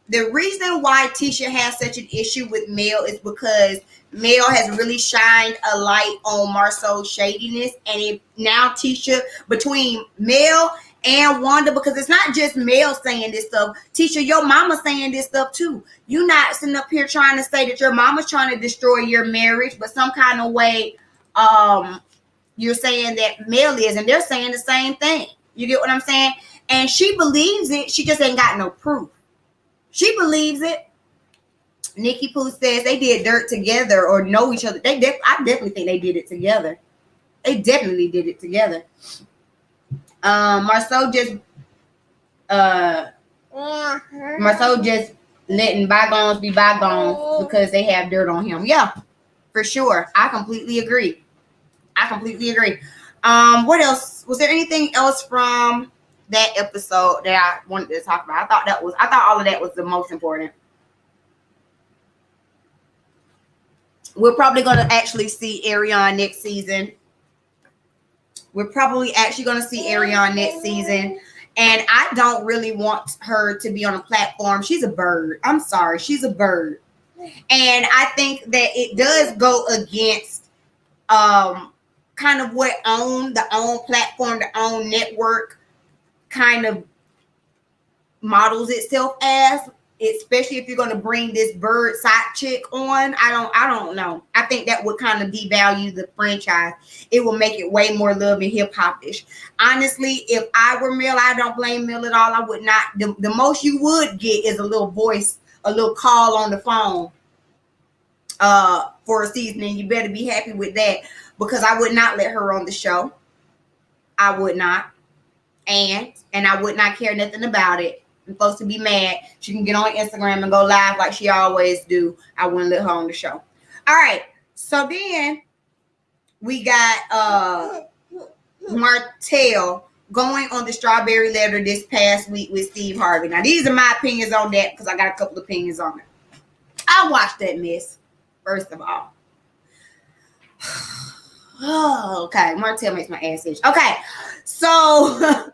Speaker 1: the reason why Tisha has such an issue with Mel is because Mel has really shined a light on Marcel's shadiness. And now Tisha, between Mel and Wanda, because it's not just Mel saying this stuff. Tisha, your mama saying this stuff too. You not sitting up here trying to say that your mama's trying to destroy your marriage, but some kind of way you're saying that Mel is, and they're saying the same thing. You get what I'm saying? And she believes it. She just ain't got no proof. She believes it. Nikki Pooh says they did dirt together or know each other. I definitely think they did it together. They definitely did it together. Marcel just letting bygones be bygones because they have dirt on him. Yeah, for sure. I completely agree. What else? Was there anything else from that episode that I wanted to talk about? I thought all of that was the most important. We're probably going to actually see Ariane next season. And I don't really want her to be on a platform. She's a bird. I'm sorry. She's a bird. And I think that it does go against kind of what the own platform, the own network kind of models itself as, especially if you're going to bring this bird side chick on. I don't know. I think that would kind of devalue the franchise. It will make it way more love and hip hop-ish. Honestly, if I were Mel, I don't blame Mel at all. I would not. The most you would get is a little voice, a little call on the phone for a season, and you better be happy with that, because I would not let her on the show. I would not. And I would not care nothing about it. I'm supposed to be mad. She can get on Instagram and go live like she always do. I wouldn't let her on the show. All right. So then we got Martell going on the Strawberry Letter this past week with Steve Harvey. Now, these are my opinions on that, because I got a couple of opinions on it. I watched that mess, first of all. Oh, okay. Martell makes my ass itch. Okay. So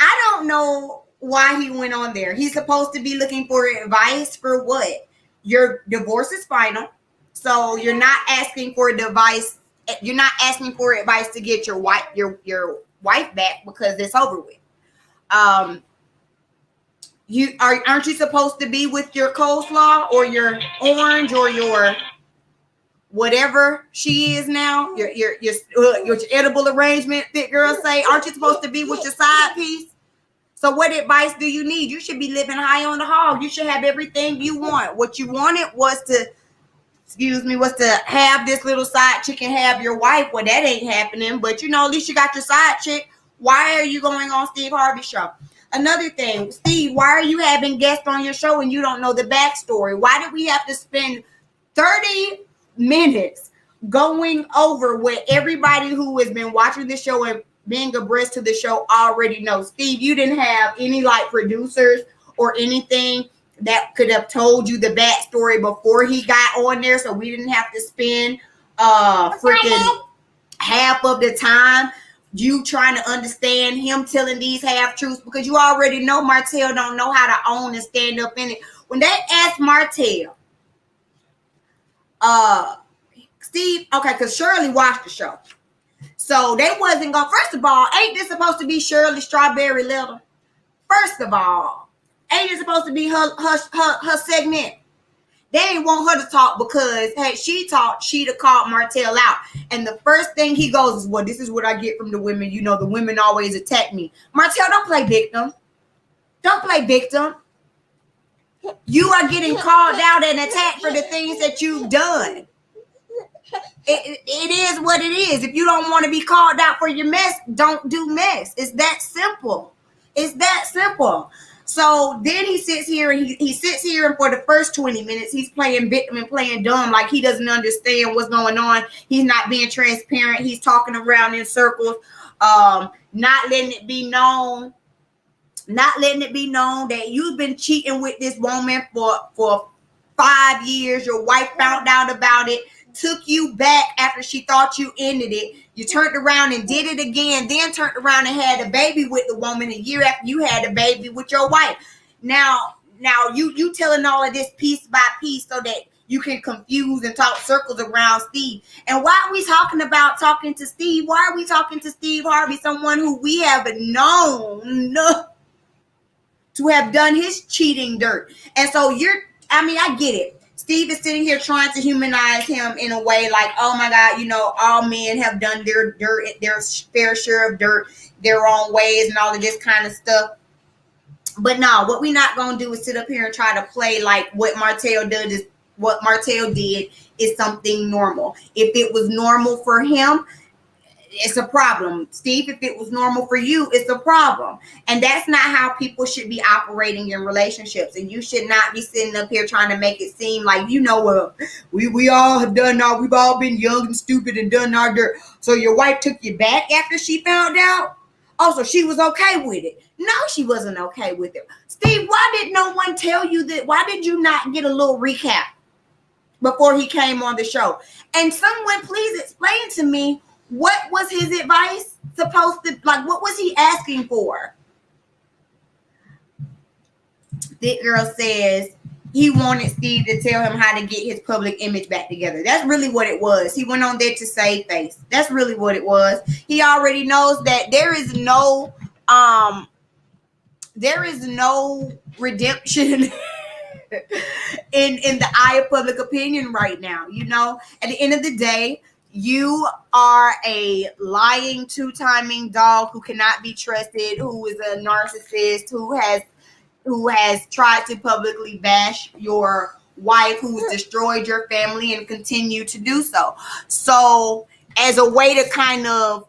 Speaker 1: I don't know why he went on there. He's supposed to be looking for advice for what? Your divorce is final. So you're not asking for advice. You're not asking for advice to get your wife back, because it's over with. Aren't you supposed to be with your coleslaw or your orange or your whatever she is now, your edible arrangement, Thick Girl say? Aren't you supposed to be with your side piece? So what advice do you need? You should be living high on the hog. You should have everything you want. What you wanted was to have this little side chick and have your wife. Well, that ain't happening, but at least you got your side chick. Why are you going on Steve Harvey's show? Another thing, Steve, why are you having guests on your show and you don't know the backstory? Why did we have to spend 30 minutes going over what everybody who has been watching the show and being abreast to the show already knows? Steve, you didn't have any producers or anything that could have told you the backstory before he got on there, so we didn't have to spend freaking half of the time you trying to understand him telling these half truths, because you already know Martell don't know how to own and stand up in it. When they asked Martell, Steve, okay, because Shirley watched the show. So they wasn't going, first of all, ain't this supposed to be Shirley Strawberry Letter? First of all, ain't it supposed to be her segment? They didn't want her to talk because had she talked, she'd have called Martell out. And the first thing he goes is, well, this is what I get from the women. You know, the women always attack me. Martell, don't play victim. Don't play victim. You are getting called out and attacked for the things that you've done. It is what it is. If you don't want to be called out for your mess, don't do mess. It's that simple. It's that simple. So then he sits here and he sits here and for the first 20 minutes, he's playing victim and playing dumb like he doesn't understand what's going on. He's not being transparent. He's talking around in circles, not letting it be known that you've been cheating with this woman for 5 years. Your wife found out about it, took you back after she thought you ended it. You turned around and did it again, then turned around and had a baby with the woman a year after you had a baby with your wife. Now you telling all of this piece by piece so that you can confuse and talk circles around Steve. And why are we talking about talking to Steve? Why are we talking to Steve Harvey, someone who we have known to have done his cheating dirt? And so I get it. Steve is sitting here trying to humanize him in a way like, oh my God, you know, all men have done their dirt, their fair share of dirt, their own ways and all of this kind of stuff. But no, what we're not going to do is sit up here and try to play like what Martell did is something normal. If it was normal for him, it's a problem. Steve, if it was normal for you, it's a problem. And that's not how people should be operating in relationships. And you should not be sitting up here trying to make it seem like, you know, we all have done our, we've all been young and stupid and done our dirt. So your wife took you back after she found out? Oh, so she was okay with it. No, she wasn't okay with it. Steve, why did no one tell you that? Why did you not get a little recap before he came on the show? And someone please explain to me, what was his advice supposed to, like, what was he asking for? Thick Girl says he wanted Steve to tell him how to get his public image back together. That's really what it was. He went on there to save face. That's really what it was. He already knows that there is no redemption in the eye of public opinion right now. You know, at the end of the day, you are a lying, two-timing dog who cannot be trusted, who is a narcissist, who has tried to publicly bash your wife, who's destroyed your family and continue to do so. So as a way to kind of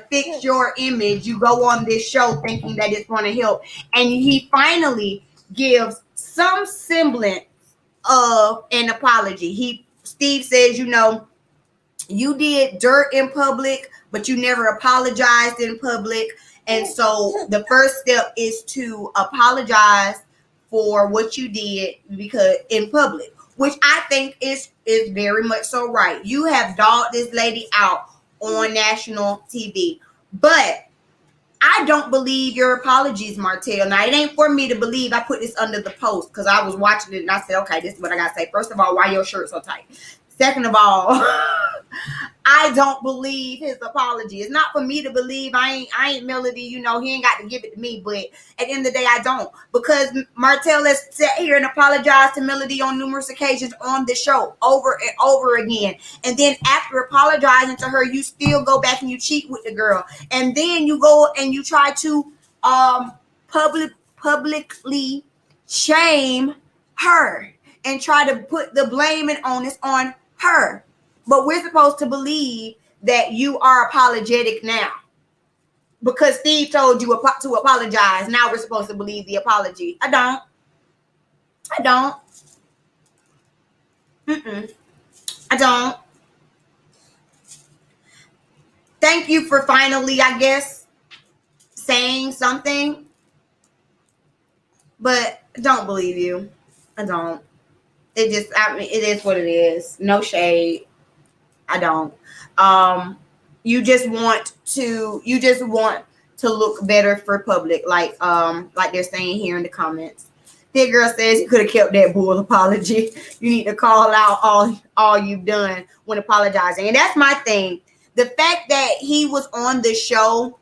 Speaker 1: fix your image, you go on this show thinking that it's going to help. And he finally gives some semblance of an apology. Steve says, you know, you did dirt in public, but you never apologized in public. And so the first step is to apologize for what you did because in public, which I think is very much so right. You have dogged this lady out on national TV, but I don't believe your apologies, Martell. Now, it ain't for me to believe. I put this under the post because I was watching it and I said, okay, this is what I got to say. First of all, why your shirt so tight? Second of all, I don't believe his apology. It's not for me to believe. I ain't Melody. You know, he ain't got to give it to me. But at the end of the day, I don't. Because Martell has sat here and apologized to Melody on numerous occasions on the show over and over again. And then after apologizing to her, you still go back and you cheat with the girl. And then you go and you try to publicly shame her and try to put the blame and onus on her. But we're supposed to believe that you are apologetic now because Steve told you to apologize. Now we're supposed to believe the apology. I don't. I don't. Thank you for finally, I guess, saying something. But I don't believe you. I don't. It is what it is. No shade. I don't. You just want to look better for public, like they're saying here in the comments. That girl says you could have kept that bull apology. You need to call out all you've done when apologizing. And that's my thing. The fact that he was on the show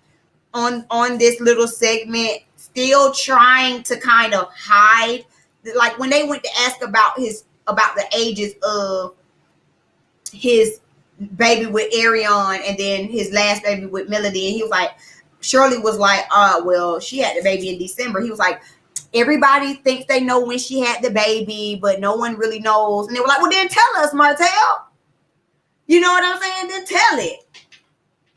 Speaker 1: on this little segment, still trying to kind of hide, like when they went to ask about the ages of his baby with Arion and then his last baby with Melody, and he was like, Shirley was like, well, she had the baby in December. He was like, everybody thinks they know when she had the baby, but no one really knows. And they were like, well, then tell us, Martell. You know what I'm saying? Then tell it.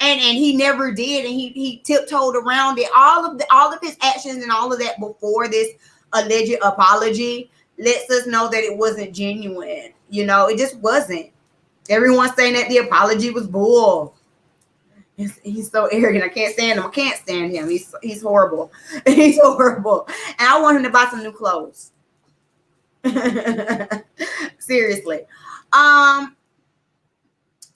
Speaker 1: And he never did, and he tiptoed around it. All of his actions and all of that before this alleged apology lets us know that it wasn't genuine. You know, it just wasn't. Everyone's saying that the apology was bull. He's so arrogant. I can't stand him. I can't stand him. He's horrible. He's horrible. And I want him to buy some new clothes. Seriously.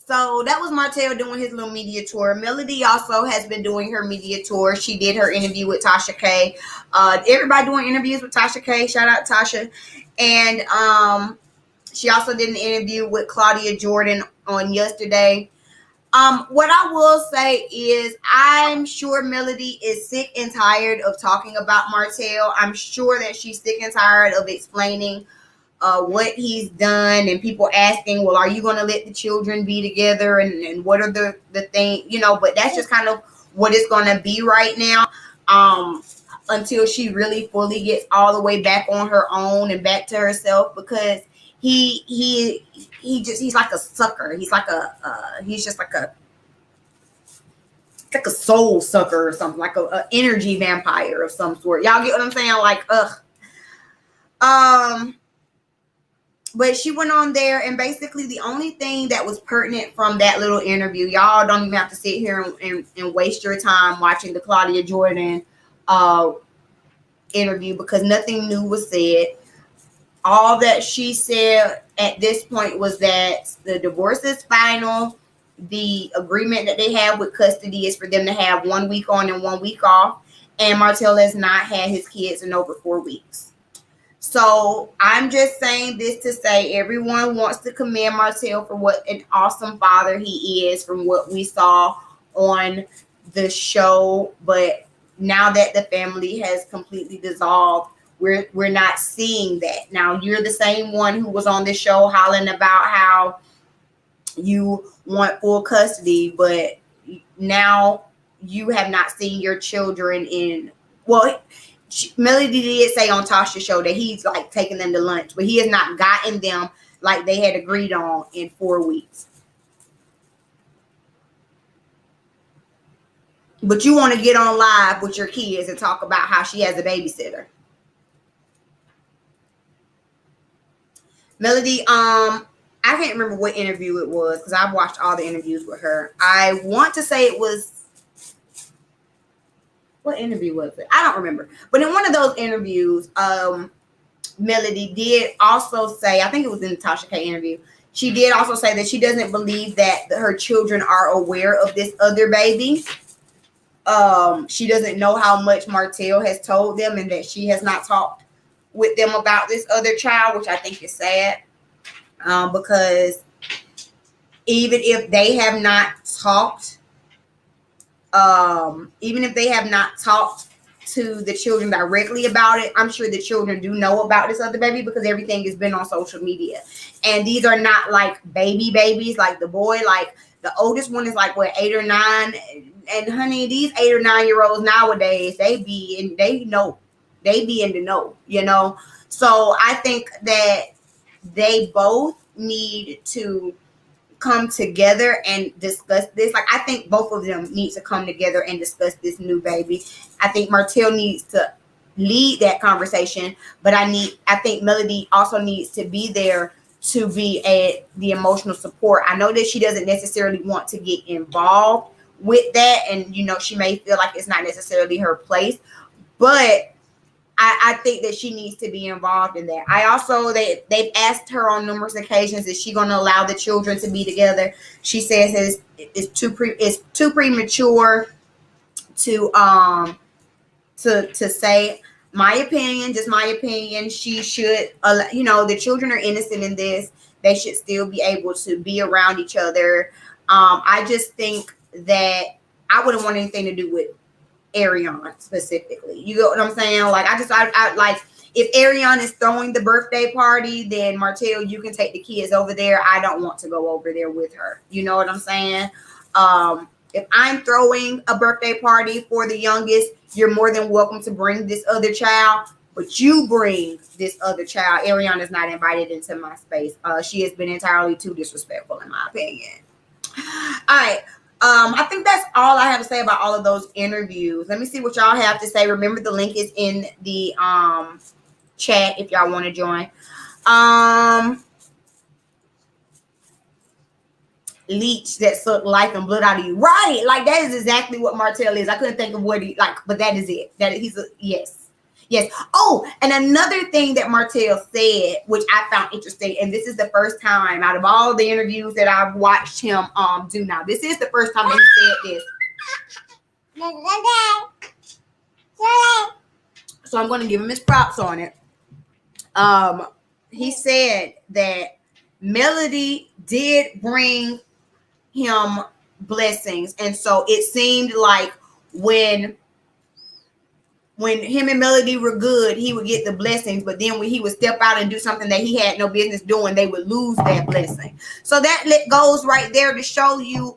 Speaker 1: So that was Martell doing his little media tour. Melody also has been doing her media tour. She did her interview with Tasha K. Everybody doing interviews with Tasha K. Shout out Tasha. And she also did an interview with Claudia Jordan on yesterday. What I will say is I'm sure Melody is sick and tired of talking about Martell. I'm sure that she's sick and tired of explaining what he's done and people asking, well, are you going to let the children be together and what are the thing, you know, but that's just kind of what it's going to be right now, until she really fully gets all the way back on her own and back to herself, because he's like a sucker. He's just like a soul sucker or something, like a energy vampire of some sort. Y'all get what I'm saying? Like, but she went on there, and basically the only thing that was pertinent from that little interview, y'all don't even have to sit here and waste your time watching the Claudia Jordan interview, because nothing new was said. All that she said at this point was that the divorce is final. The agreement that they have with custody is for them to have 1 week on and 1 week off. And Martell has not had his kids in over 4 weeks. So I'm just saying this to say everyone wants to commend Martell for what an awesome father he is from what we saw on the show. But now that the family has completely dissolved, we're not seeing that. Now, you're the same one who was on this show hollering about how you want full custody, but now you have not seen your children in, well, Melody did say on Tasha's show that he's like taking them to lunch, but he has not gotten them like they had agreed on in 4 weeks. But you want to get on live with your kids and talk about how she has a babysitter. Melody, I can't remember what interview it was because I've watched all the interviews with her. I want to say it was, what interview was it? I don't remember. But in one of those interviews, Melody did also say, I think it was in the Tasha K interview, she did also say that she doesn't believe that her children are aware of this other baby. She doesn't know how much Martell has told them and that she has not talked with them about this other child, which I think is sad, because even if they have not talked, to the children directly about it, I'm sure the children do know about this other baby because everything has been on social media. And these are not like babies, like the boy, like the oldest one is like what, 8 or 9. And honey, these 8 or 9 year olds nowadays, they be in the know, you know. So I think that they both need to come together and discuss this. Like, I think both of them need to come together and discuss this new baby. I think Martell needs to lead that conversation, but I think Melody also needs to be there to be the emotional support. I know that she doesn't necessarily want to get involved with that, and you know, she may feel like it's not necessarily her place, but I think that she needs to be involved in that. I also, they've asked her on numerous occasions, is she going to allow the children to be together? She says it's too premature to say. my opinion, just my opinion, she should, the children are innocent in this. They should still be able to be around each other. I just think that I wouldn't want anything to do with Arion specifically. You know what I'm saying? Like, I like, if Arion is throwing the birthday party, then Martell, you can take the kids over there. I don't want to go over there with her. You know what I'm saying? If I'm throwing a birthday party for the youngest, you're more than welcome to bring this other child, but you bring this other child. Arion is not invited into my space. She has been entirely too disrespectful, in my opinion. All right. I think that's all I have to say about all of those interviews. Let me see what y'all have to say. Remember, the link is in the chat if y'all want to join. Leech that suck life and blood out of you. Right. Like, that is exactly what Martell is. I couldn't think of what he like, but that is it. Yes. Oh, and another thing that Martell said, which I found interesting, and this is the first time out of all the interviews that I've watched him do now. This is the first time that he said this. So I'm going to give him his props on it. He said that Melody did bring him blessings, and so it seemed like when him and Melody were good, he would get the blessings, but then when he would step out and do something that he had no business doing, they would lose that blessing. So that goes right there to show you,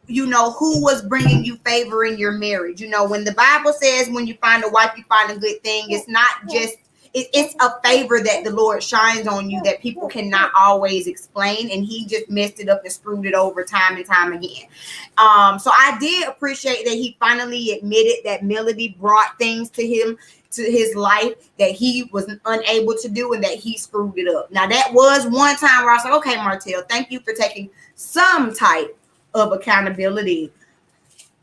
Speaker 1: who was bringing you favor in your marriage. When the Bible says when you find a wife, you find a good thing, it's not just, it's a favor that the Lord shines on you that people cannot always explain, and he just messed it up and screwed it over time and time again. So I did appreciate that he finally admitted that Melody brought things to him, to his life, that he was unable to do, and that he screwed it up. Now, that was one time where I was like, okay, Martell, thank you for taking some type of accountability.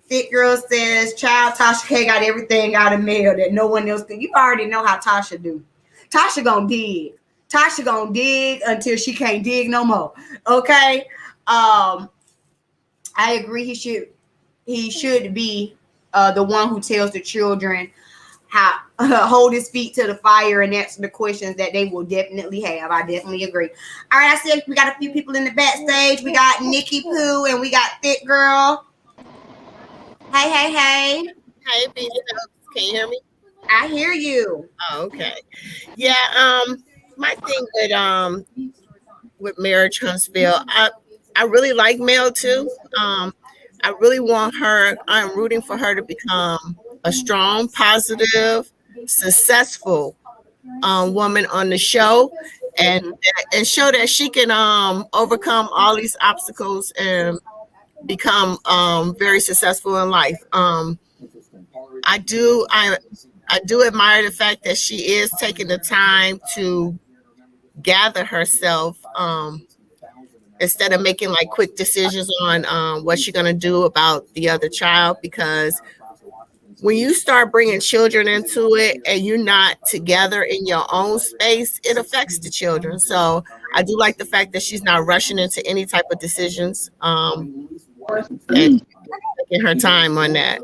Speaker 1: Thick Girl says, child, Tasha K got everything out of mail that no one else can. You already know how Tasha do. Tasha gonna dig. Tasha gonna dig until she can't dig no more. Okay. I agree. He should be the one who tells the children how hold his feet to the fire and answer the questions that they will definitely have. I definitely agree. All right, I see we got a few people in the backstage. We got Nikki Pooh and we got Thick Girl. Hey.
Speaker 4: Hey, B. Can you hear me?
Speaker 1: I hear you.
Speaker 4: Oh, okay. Yeah. My thing with Marriage Huntsville, I really like Mel too. I really want her. I'm rooting for her to become a strong, positive, successful woman on the show, and show that she can overcome all these obstacles and become very successful in life. I do admire the fact that she is taking the time to gather herself instead of making like quick decisions on what she's going to do about the other child, because when you start bringing children into it and you're not together in your own space, it affects the children. So I do like the fact that she's not rushing into any type of decisions and taking her time on that.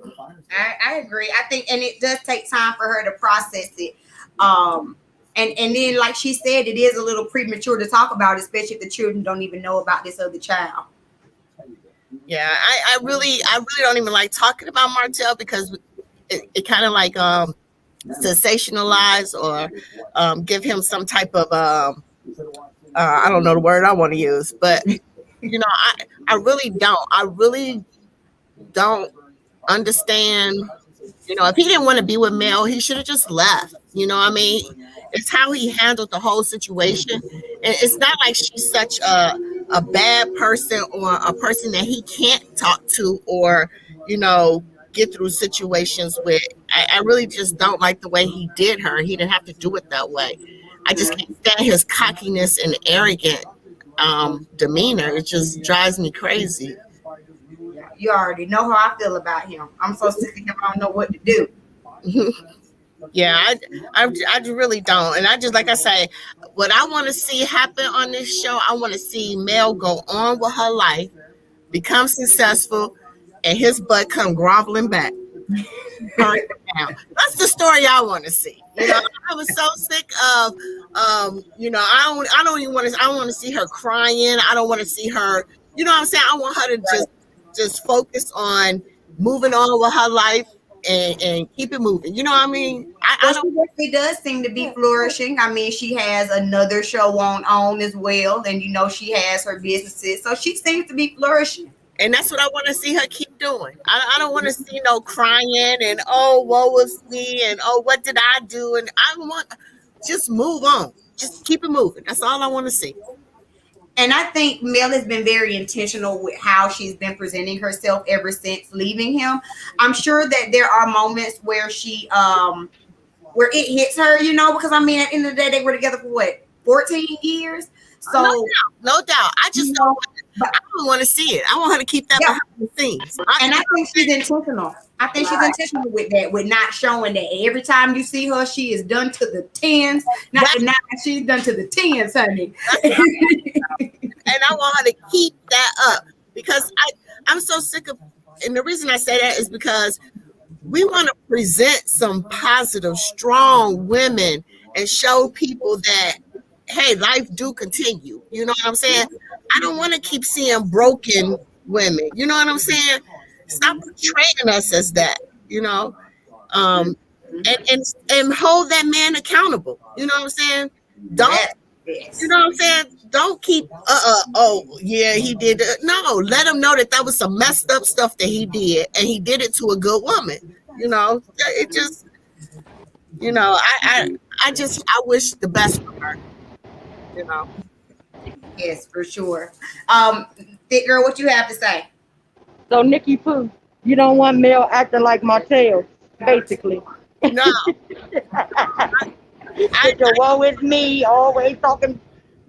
Speaker 1: I agree. I think, and it does take time for her to process it. And then, like she said, it is a little premature to talk about, especially if the children don't even know about this other child.
Speaker 4: Yeah, I really don't even like talking about Martell because it kind of like sensationalize or give him some type of I don't know the word I want to use, but I really don't understand. If he didn't want to be with Mel, he should have just left. I mean, it's how he handled the whole situation. And it's not like she's such a bad person or a person that he can't talk to or, get through situations with. I really just don't like the way he did her. He didn't have to do it that way. I just can't stand his cockiness and arrogant demeanor. It just drives me crazy.
Speaker 1: You already know how I feel about him. I'm so sick of him. I don't know what to do.
Speaker 4: Yeah, I really don't. And I just, like I say, what I want to see happen on this show, I want to see Mel go on with her life, become successful, and his butt come groveling back. Calm down. That's the story I want to see. You know, I was so sick of, you know, I don't even want to. I want to see her crying. I don't want to see her. You know what I'm saying? I want her to just focus on moving on with her life and keep it moving. You know what I mean? I
Speaker 1: Well,
Speaker 4: don't.
Speaker 1: she definitely does seem to be flourishing. I mean, she has another show on as well, and you know she has her businesses, so she seems to be flourishing.
Speaker 4: And that's what I want to see her keep doing. I don't want to see no crying and oh, woe was me and oh, what did I do? And I want just move on. Just keep it moving. That's all I want to see.
Speaker 1: And I think Mel has been very intentional with how she's been presenting herself ever since leaving him. I'm sure that there are moments where she where it hits her, you know, because I mean at the end of the day they were together for what, 14 years. So
Speaker 4: no doubt. I just
Speaker 1: you
Speaker 4: don't.
Speaker 1: know,
Speaker 4: I don't want to see it. I want her to keep that
Speaker 1: yeah.
Speaker 4: behind the scenes.
Speaker 1: And I think she's intentional. I think she's intentional with that, with not showing that every time you see her, she is done to the tens. Not the nine, she's done to the tens, honey.
Speaker 4: And I want her to keep that up because I'm so sick of. And the reason I say that is because we want to present some positive, strong women and show people that hey, life do continue. You know what I'm saying? I don't want to keep seeing broken women. You know what I'm saying? Stop portraying us as that. You know, and hold that man accountable. You know what I'm saying? Don't. You know what I'm saying? Don't keep oh yeah, he did it. No, let him know that was some messed up stuff that he did and he did it to a good woman. You know, it just you know, I wish the best for her. You know.
Speaker 1: Yes, for sure. Thick girl, what you have to say?
Speaker 3: So Nikki Pooh, you don't want Mel acting like Martell, basically.
Speaker 4: No.
Speaker 3: With the woe is me, always talking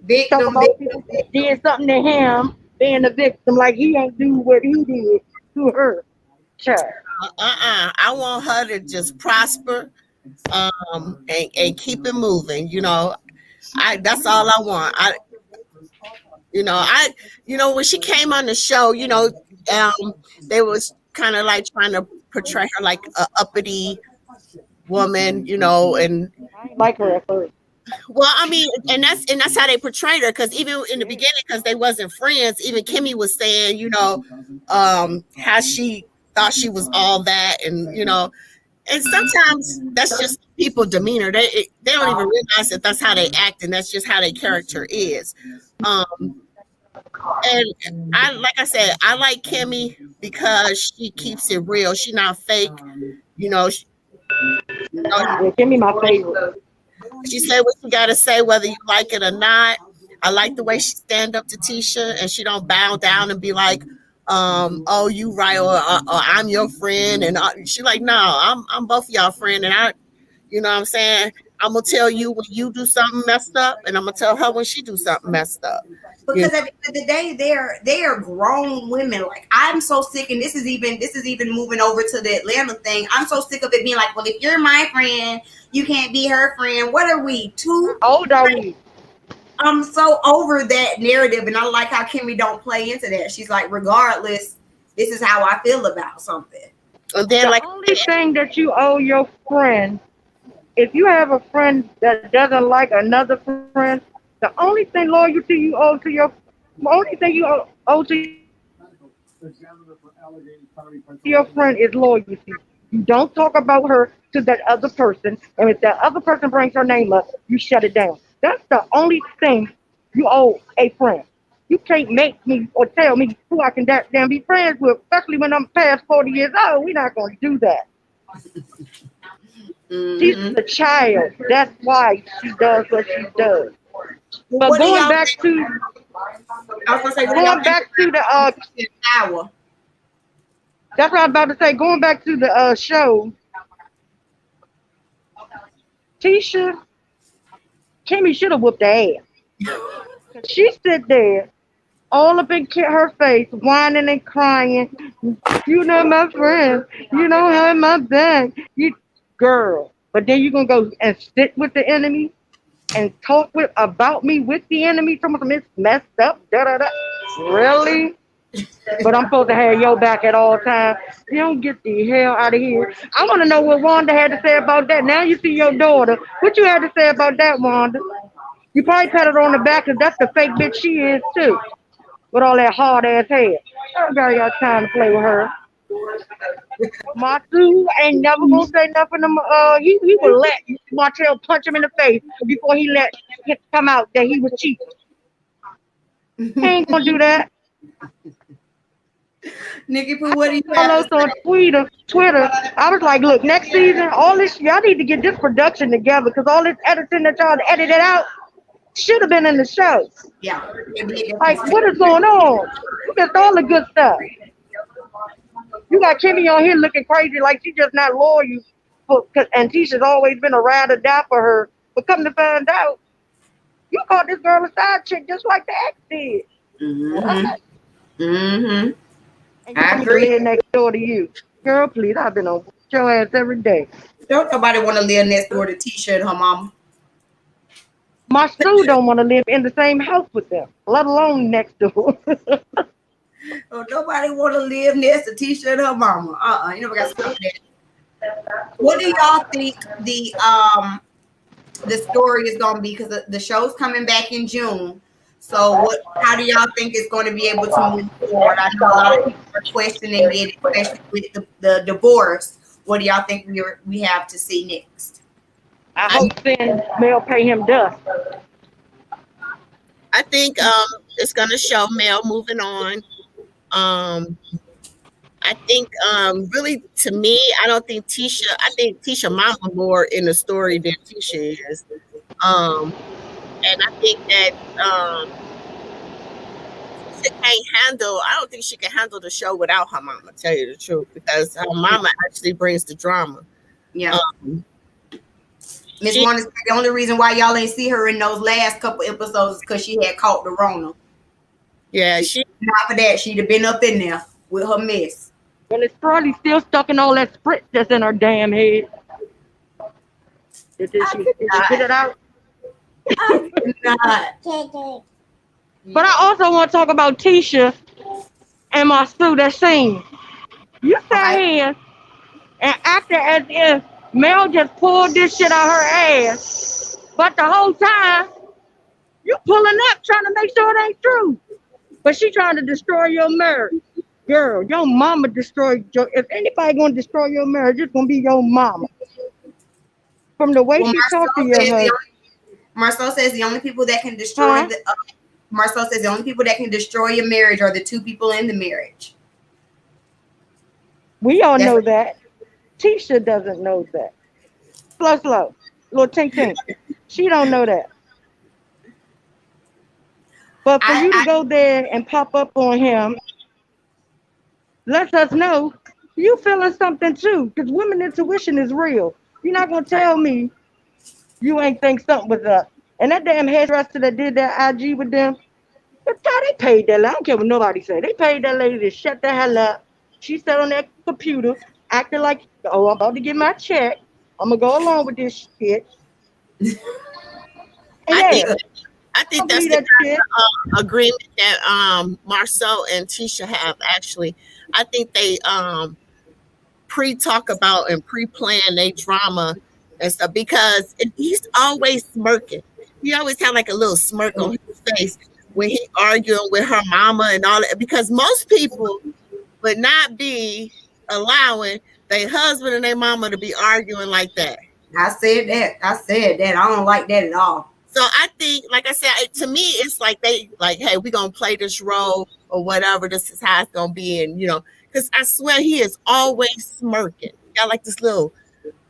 Speaker 1: Victim,
Speaker 3: about people that did something to him, being a victim, like he ain't do what he did to her. Child.
Speaker 4: I want her to just prosper, and keep it moving. You know, that's all I want. When she came on the show, you know, they was kind of like trying to portray her like a uppity woman, you know, and
Speaker 3: I ain't like her at first.
Speaker 4: well, I mean, and that's how they portrayed her. Because even in the beginning, because they wasn't friends, even Kimmy was saying, you know, how she thought she was all that, and you know, and sometimes that's just people demeanor. They don't even realize that that's how they act, and that's just how their character is. And like I said, I like Kimmy because she keeps it real. She not fake, you know.
Speaker 3: Yeah, Kimmy my favorite.
Speaker 4: She said what she gotta say, whether you like it or not. I like the way she stand up to Tisha and she don't bow down and be like, oh, you right, or I'm your friend. And she like, no, I'm both of y'all friend. And you know what I'm saying? I'm gonna tell you when you do something messed up, and I'm gonna tell her when she do something messed up.
Speaker 1: Because at the end of the day, they are grown women. Like I'm so sick, and this is even moving over to the Atlanta thing. I'm so sick of it being like, well, if you're my friend, you can't be her friend. What are we, too
Speaker 3: old are we?
Speaker 1: I'm so over that narrative, and I like how Kimmy don't play into that. She's like, regardless, this is how I feel about something.
Speaker 4: And then,
Speaker 3: the only thing that you owe your friend, if you have a friend that doesn't like another friend, the only thing loyalty you owe to your friend is loyalty. You don't talk about her to that other person, and if that other person brings her name up, you shut it down. That's the only thing you owe a friend. You can't make me or tell me who I can damn be friends with, especially when I'm past 40 years old. We're not going to do that. Mm-hmm. She's a child. That's why she does what she does. But going back to the
Speaker 1: hour.
Speaker 3: That's what I'm about to say. Going back to the show, Kimmy should have whooped her ass. She sit there, all up in her face, whining and crying. You know my friend. You don't have my back. You girl. But then you're gonna go and sit with the enemy and talk about me with the enemy. Some of them is messed up. Da da da. Really? But I'm supposed to have your back at all times. You don't get the hell out of here. I want to know what Wanda had to say about that. Now you see your daughter. What you had to say about that, Wanda? You probably pat her on the back because that's the fake bitch she is too. With all that hard ass hair. Everybody got time to play with her. Matsu ain't never gonna say nothing to he will let Martell punch him in the face before he let it come out that he was cheating. He ain't gonna do that.
Speaker 5: Nikki Pooh, what do you have
Speaker 3: Carlos
Speaker 5: to
Speaker 3: on
Speaker 5: say?
Speaker 3: Twitter, I was like, look, next season, all this, y'all need to get this production together because all this editing that y'all edited out should have been in the show.
Speaker 5: Yeah,
Speaker 3: Like, what is going on? You missed all the good stuff. You got Kimmy on here looking crazy like she just not loyal. And Tisha's always been a ride or die for her. But come to find out, you called this girl a side chick just like the ex did. What?
Speaker 5: Mm-hmm.
Speaker 3: And
Speaker 5: I
Speaker 3: you
Speaker 5: agree.
Speaker 3: live next door to you. Girl, please, I've been on your ass every day.
Speaker 5: Don't nobody want to live next door to Tisha and her mama.
Speaker 3: My Sue don't want to live in the same house with them, let alone next door.
Speaker 5: Don't nobody want to live next to Tisha and her mama. You never got to stop that. What do y'all think the story is gonna be? Because the show's coming back in June. So how do y'all think it's going to be able to move forward? I know a lot of people are questioning it, especially with the divorce. What do y'all think we have to see next?
Speaker 3: I hope Finn Mel pay him dust.
Speaker 4: I think it's gonna show Mel moving on. I think really to me, I think Tisha mama more in the story than Tisha is. And I think that I don't think she can handle the show without her mama, tell you the truth, because her mama actually brings the drama.
Speaker 5: Yeah. Miss Wanda said the only reason why y'all ain't see her in those last couple episodes is because she had caught the Rona.
Speaker 4: Yeah,
Speaker 5: not for that, she'd have been up in there with her mess.
Speaker 3: And it's probably still stuck in all that spritz that's in her damn head. Did she get it out?
Speaker 5: Not.
Speaker 3: But I also want to talk about Tisha and my Sue, that scene. You sat here and acted as if Mel just pulled this shit out her ass. But the whole time, you pulling up trying to make sure it ain't true. But she trying to destroy your marriage. Girl, your mama destroyed if anybody gonna destroy your marriage, it's gonna be your mama. From the way she talked to your husband.
Speaker 5: Marcel says the only people that can destroy Marcel says the only people that can destroy your marriage are the two people in the marriage.
Speaker 3: We all know that. Tisha doesn't know that. Slow. Little tink tink. She don't know that. But for you to go there and pop up on him lets us know you feeling something too. Because women intuition is real. You're not gonna tell me you ain't think something was up. And that damn hairdresser that did that IG with them, they paid that lady. I don't care what nobody say. They paid that lady to shut the hell up. She sat on that computer, acting like, oh, I'm about to get my check. I'm gonna go along with this shit.
Speaker 4: I think that's the kind of agreement that Marcel and Tisha have. Actually, I think they pre-talk about and pre-plan their drama and stuff, because he's always smirking. He always have like a little smirk on his face when he arguing with her mama and all that, because most people would not be allowing their husband and their mama to be arguing like that.
Speaker 5: I said that. I don't like that at all.
Speaker 4: So I think, like I said, to me, it's like they like, hey, we're going to play this role or whatever. This is how it's going to be. And, because I swear he is always smirking. Got like this little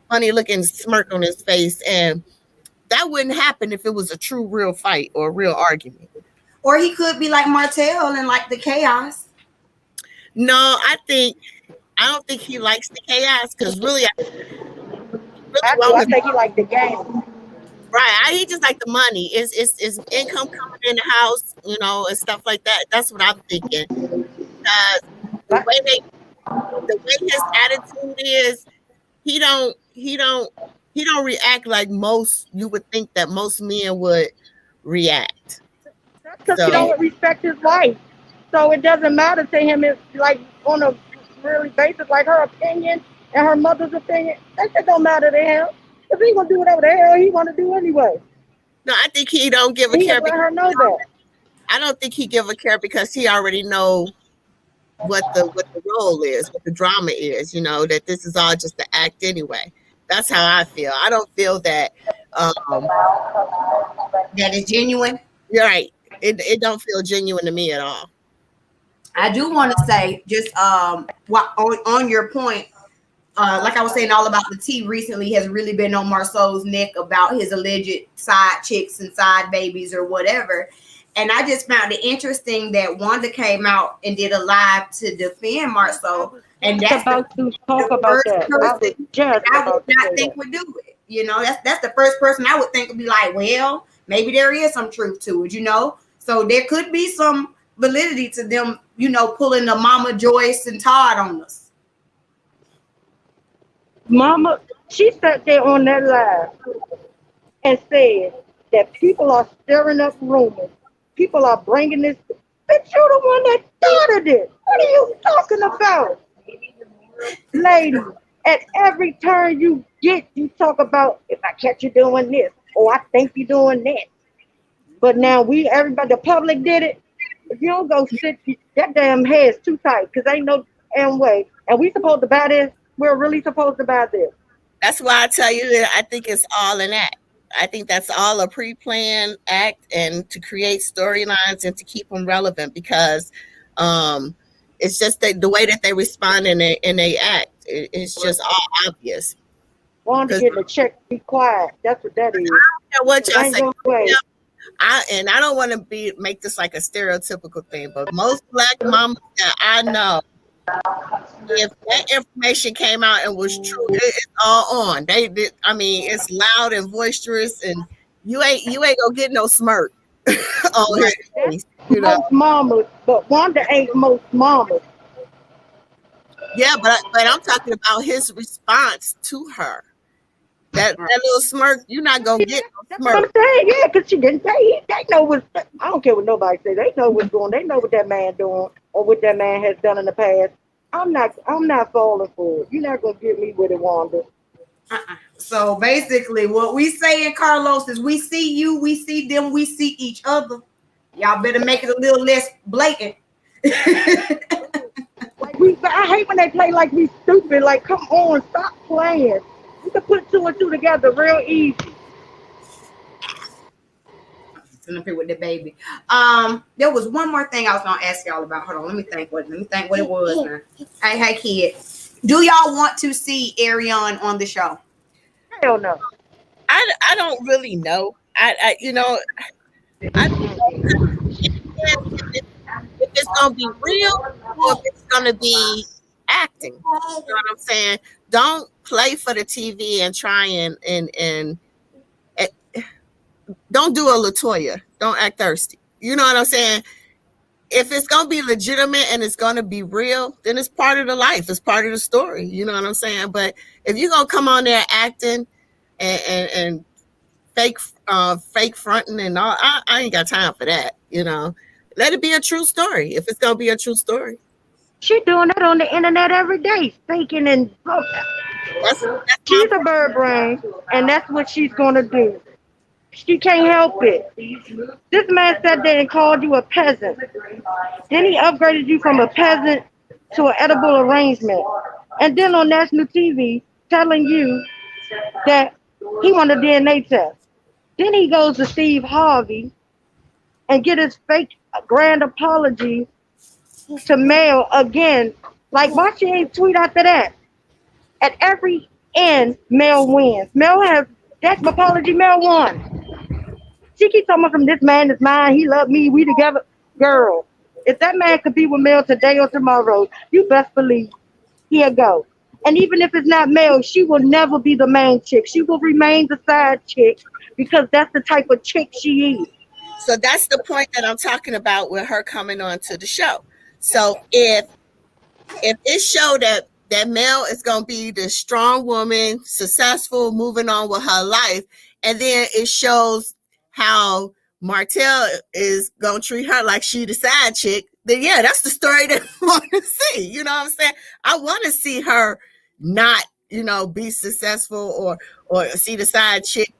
Speaker 4: funny looking smirk on his face. And that wouldn't happen if it was a true, real fight or a real argument.
Speaker 5: Or he could be like Martell and like the chaos.
Speaker 4: No, I don't think he likes the chaos, because really,
Speaker 3: I think he likes the game.
Speaker 4: Right, he just like the money. It's income coming in the house, and stuff like that. That's what I'm thinking. The way his attitude is, he don't react like you would think that most men would react.
Speaker 3: Because he don't respect his wife. So it doesn't matter to him. It's like on a really basis, like her opinion and her mother's opinion. That shit don't matter to him. If he gonna do whatever the hell he want to do anyway,
Speaker 4: No, I think he don't give a
Speaker 3: he
Speaker 4: care
Speaker 3: just let
Speaker 4: because
Speaker 3: her know that.
Speaker 4: I don't think he give a care because he already know what the role is, what the drama is, that this is all just the act anyway. That's how I feel. I don't feel that
Speaker 5: That is genuine.
Speaker 4: you're right. It don't feel genuine to me at all.
Speaker 5: I do want to say just what on your point, like I was saying, all about the tea recently has really been on Marceau's neck about his alleged side chicks and side babies or whatever. And I just found it interesting that Wanda came out and did a live to defend Marceau. And that's
Speaker 3: About to talk
Speaker 5: the
Speaker 3: about
Speaker 5: first
Speaker 3: that. I was
Speaker 5: person
Speaker 3: just
Speaker 5: I
Speaker 3: about
Speaker 5: would
Speaker 3: to
Speaker 5: not
Speaker 3: say
Speaker 5: think
Speaker 3: that.
Speaker 5: would do it. That's the first person I would think would be like, well, maybe there is some truth to it. So there could be some validity to them, pulling the Mama Joyce and Todd on us.
Speaker 3: Mama, she sat there on that live and said that people are stirring up rumors. People are bringing this. But you're the one that started it. What are you talking about? Lady, at every turn you get, you talk about if I catch you doing this, or I think you're doing that. But now everybody, the public did it. If you don't go sit, that damn head's too tight, because ain't no damn way. And we supposed to buy this? We're really supposed to buy this.
Speaker 4: That's why I tell you that I think it's all an act. I think that's all a pre-planned act and to create storylines and to keep them relevant because it's just the way that they respond and they act. It's just all obvious.
Speaker 3: Wanted to
Speaker 4: Because
Speaker 3: get a check, be quiet. That's what that is.
Speaker 4: what y'all
Speaker 3: Ain't
Speaker 4: say,
Speaker 3: no way.
Speaker 4: I don't want to make this like a stereotypical thing, but most black mamas that I know, if that information came out and was true, it's all on. I mean, it's loud and boisterous, and you ain't gonna get no smirk on her face,
Speaker 3: Most mamas, but Wanda ain't most mamas.
Speaker 4: Yeah, but I'm talking about his response to her. That little smirk, you're not gonna get no
Speaker 3: That's what I'm
Speaker 4: smirk.
Speaker 3: saying. Yeah, because she didn't say. They know what. I don't care what nobody say. They know what's going. They know what that man doing or what that man has done in the past. I'm not. I'm not falling for it. You're not gonna get me with it, Wanda.
Speaker 5: So basically, what we say in Carlos is we see you, we see them, we see each other. Y'all better make it a little less blatant.
Speaker 3: I hate when they play like we stupid. Like, come on, stop playing. You can put two and two together real easy.
Speaker 5: Sitting up here with the baby. There was one more thing I was gonna ask y'all about. Hold on, let me think what it was. Now. Hey, kid. Do y'all want to see Ariane on the show?
Speaker 3: Hell no.
Speaker 4: I don't really know. I I if it's gonna be real or if it's gonna be acting. You know what I'm saying? Don't play for the TV and try and don't do a Latoya. Don't act thirsty. You know what I'm saying? If it's gonna be legitimate and it's gonna be real, then it's part of the life. It's part of the story. You know what I'm saying? But if you're gonna come on there acting and fake fronting and all, I ain't got time for that. Let it be a true story. If it's gonna be a true story,
Speaker 3: She doing that on the internet every day, faking and
Speaker 4: that's my
Speaker 3: she's a bird brain, and that's what she's gonna do. She can't help it. This man sat there and called you a peasant. Then he upgraded you from a peasant to an edible arrangement. And then on national TV telling you that he want a DNA test. Then he goes to Steve Harvey and get his fake grand apology to Mel again. Like, why she ain't tweet after that? At every end, Mel wins. Mel has that apology. Mel won. She keeps talking from this man is mine. He loved me. We together. Girl, if that man could be with Mel today or tomorrow, you best believe he'll go. And even if it's not Mel, she will never be the main chick. She will remain the side chick because that's the type of chick she is.
Speaker 4: So that's the point that I'm talking about with her coming on to the show. So if it showed that Mel is going to be the strong woman, successful, moving on with her life, and then it shows how Martell is gonna treat her like she the side chick, then yeah, that's the story that I want to see. You know what I'm saying? I want to see her not, be successful or see the side chick,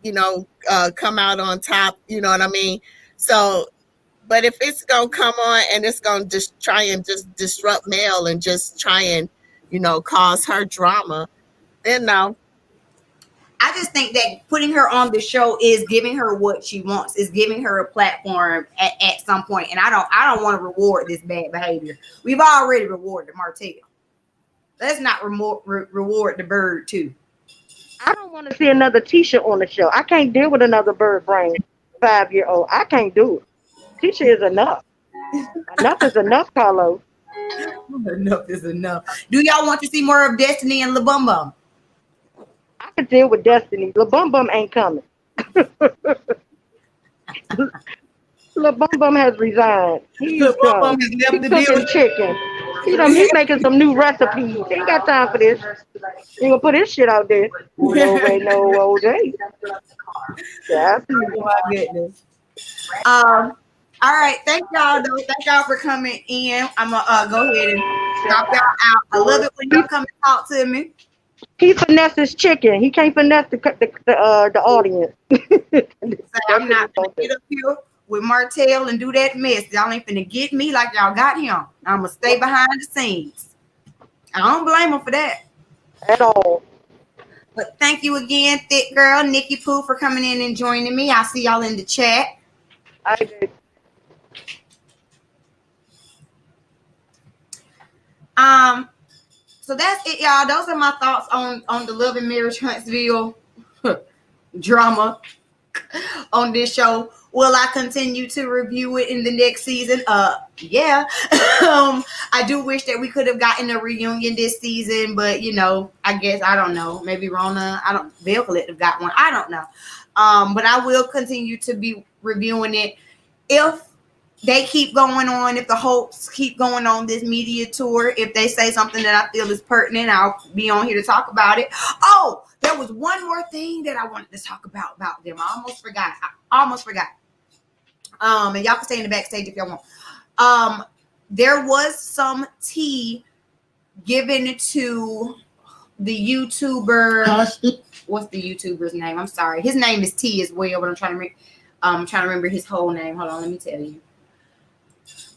Speaker 4: come out on top. You know what I mean? So, but if it's gonna come on and it's gonna just try and just disrupt Mel and just try and, cause her drama, then no.
Speaker 5: I just think that putting her on the show is giving her what she wants, is giving her a platform at some point. And I don't want to reward this bad behavior. We've already rewarded Martell. Let's not reward the bird too.
Speaker 3: I don't want to see another Tisha on the show. I can't deal with another bird brain 5-year-old. I can't do it. Tisha is enough. Enough is enough, Carlos.
Speaker 5: Enough is enough. Do y'all want to see more of Destiny and La Bum Bum?
Speaker 3: I can deal with Destiny. La Bum Bum ain't coming. La Bum Bum has resigned. He's done. He cooking chicken. He's making some new recipes. He ain't got time for this. He gonna put his shit out there. No way, no OJ. Yeah.
Speaker 5: Oh my goodness. All right, thank y'all though. Thank y'all for coming in. I'm gonna go ahead and drop y'all out. I love it when y'all come and talk to me.
Speaker 3: He finesses chicken. He can't finesse the audience.
Speaker 5: So I'm not gonna get up here with Martell and do that mess. Y'all ain't finna get me like y'all got him. I'm gonna stay behind the scenes. I don't blame him for that
Speaker 3: At all.
Speaker 5: But thank you again, Thick Girl, Nikki Pooh, for coming in and joining me. I'll see y'all in the chat.
Speaker 3: I did.
Speaker 5: So that's it, y'all. Those are my thoughts on the Love and Marriage Huntsville drama on this show. Will I continue to review it in the next season? Yeah. I do wish that we could have gotten a reunion this season, but I guess I don't know. Maybe Rona, Veil Collective got one. I don't know. But I will continue to be reviewing it if they keep going on, if the Holts keep going on this media tour. If they say something that I feel is pertinent, I'll be on here to talk about it. Oh, there was one more thing that I wanted to talk about them. I almost forgot. And y'all can stay in the backstage if y'all want. There was some tea given to the YouTuber. What's the YouTuber's name? I'm sorry. His name is T as well, but I'm trying to remember his whole name. Hold on, let me tell you.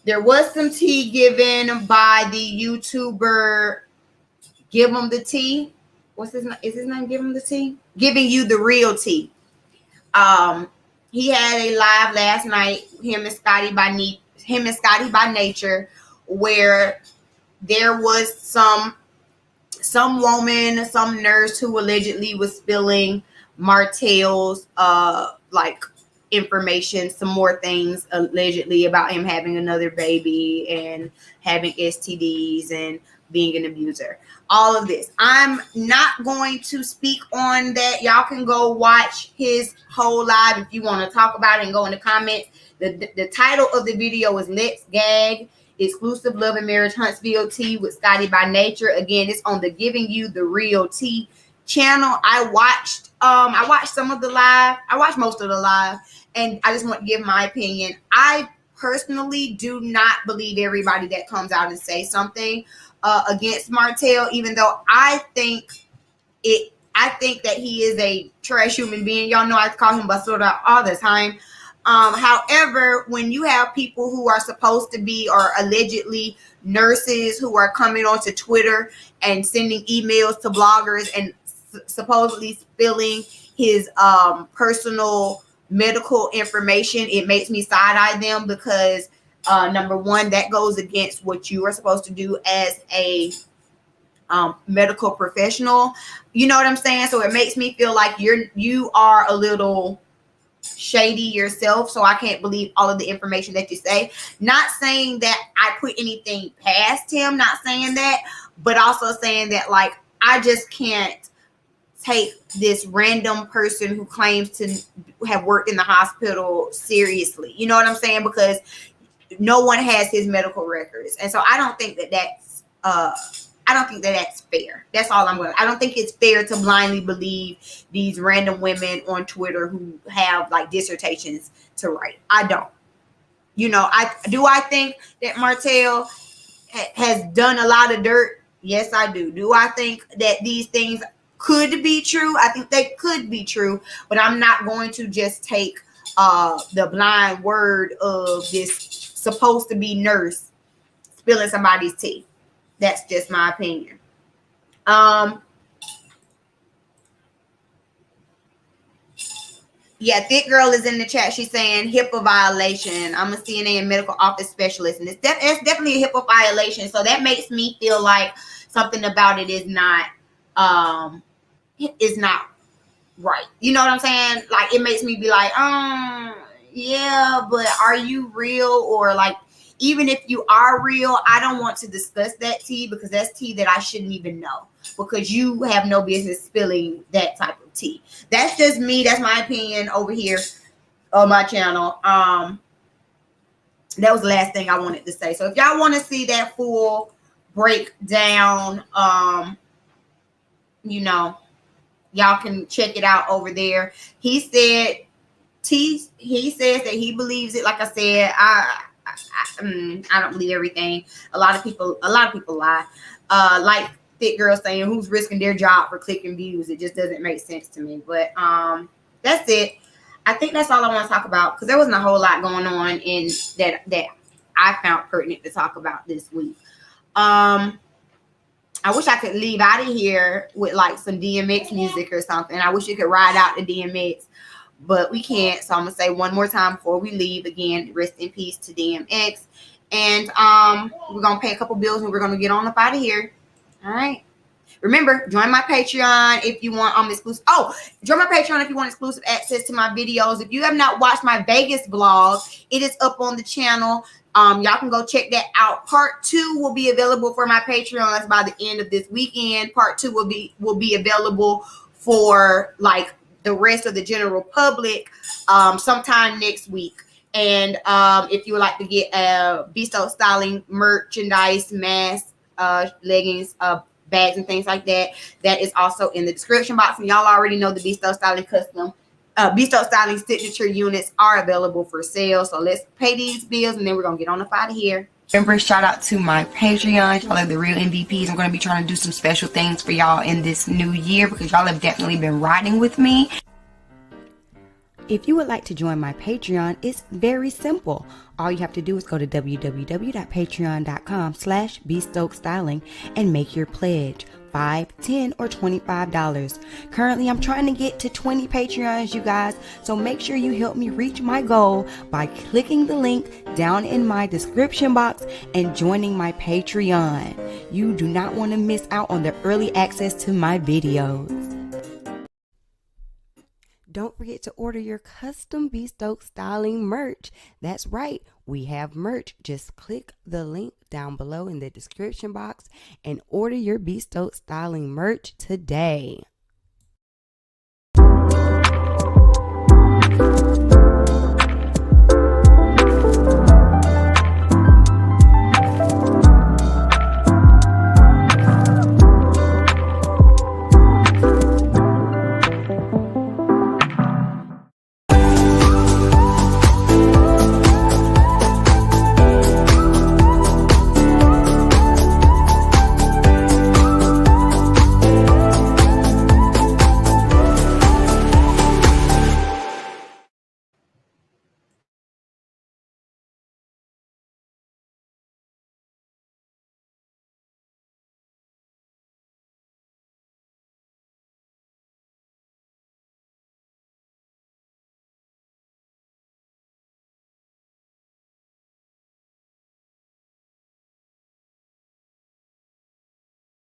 Speaker 5: There was some tea given by the YouTuber Give Him the Tea. What's his name? Is his name Give Him the Tea? Giving You the Real Tea. He had a live last night, him and Scotty by Nature, where there was some woman, some nurse who allegedly was spilling Martell's information, some more things allegedly about him having another baby and having STDs and being an abuser. All of this. I'm not going to speak on that. Y'all can go watch his whole live if you want to talk about it and go in the comments. The title of the video is Let's Gag, exclusive Love and Marriage Huntsville tea with Scotty by Nature. Again, it's on the Giving You the Real Tea channel. I watched some of the live. I watched most of the live, and I just want to give my opinion. I personally do not believe everybody that comes out and say something against Martell, even though I think that he is a trash human being. Y'all know I call him basura all the time. However, when you have people who are supposed to be or allegedly nurses who are coming onto Twitter and sending emails to bloggers and supposedly spilling his personal medical information, it makes me side-eye them because number one, that goes against what you are supposed to do as a medical professional. You know what I'm saying? So it makes me feel like you are a little shady yourself. So I can't believe all of the information that you say. Not saying that I put anything past him, not saying that, but also saying that I just can't take this random person who claims to have worked in the hospital seriously. You know what I'm saying? Because no one has his medical records. And so I don't think that I don't think that that's fair. That's all I'm going to. I don't think it's fair to blindly believe these random women on Twitter who have like dissertations to write. I don't. You know, I think that Martell has done a lot of dirt. Yes, I do. Do I think that these things could be true? I think they could be true, but I'm not going to just take the blind word of this supposed to be nurse spilling somebody's tea. That's just my opinion. Yeah, Thick Girl is in the chat. She's saying HIPAA violation. I'm a CNA and medical office specialist, and it's definitely a HIPAA violation. So that makes me feel like something about it is not right. You know what I'm saying? Like, it makes me be like, yeah, but are you real? Or like, even if you are real, I don't want to discuss that tea because that's tea that I shouldn't even know, because you have no business spilling that type of tea. That's just me. That's my opinion over here on my channel. That was the last thing I wanted to say. So if y'all want to see that full breakdown, you know, y'all can check it out over there. He says that he believes it. Like I said, I don't believe everything. A lot of people lie. Like Thick Girl saying, who's risking their job for clicking views? It just doesn't make sense to me. But that's it. I think that's all I want to talk about, because there wasn't a whole lot going on in that I found pertinent to talk about this week. I wish I could leave out of here with like some DMX music or something. I wish you could ride out the DMX, but we can't. So I'm gonna say one more time before we leave. Again, rest in peace to DMX. And we're gonna pay a couple bills and we're gonna get on up out of here. All right. Remember, join my Patreon if you want exclusive. Oh, join my Patreon if you want exclusive access to my videos. If you have not watched my Vegas vlog, it is up on the channel. Y'all can go check that out. Part 2 will be available for my Patreons by the end of this weekend. Part 2 will be available for like the rest of the general public sometime next week. And if you would like to get Stokes styling merchandise, masks, leggings, bags, and things like that, that is also in the description box. And y'all already know the Stokes styling custom Stokes styling signature units are available for sale. So let's pay these bills and then we're gonna get on up out of here.
Speaker 1: Remember, shout out to my Patreon. Y'all are the real MVPs. I'm going to be trying to do some special things for y'all in this new year because y'all have definitely been riding with me. If you would like to join my Patreon, it's very simple. All you have to do is go to www.patreon.com/bstokestyling and make your pledge. $5, $10, or $25. Currently, I'm trying to get to 20 Patreons, you guys, so make sure you help me reach my goal by clicking the link down in my description box and joining my Patreon. You do not want to miss out on the early access to my videos. Don't forget to order your custom Stokes styling merch. That's right, we have merch. Just click the link down below in the description box and order your Stokes styling merch today.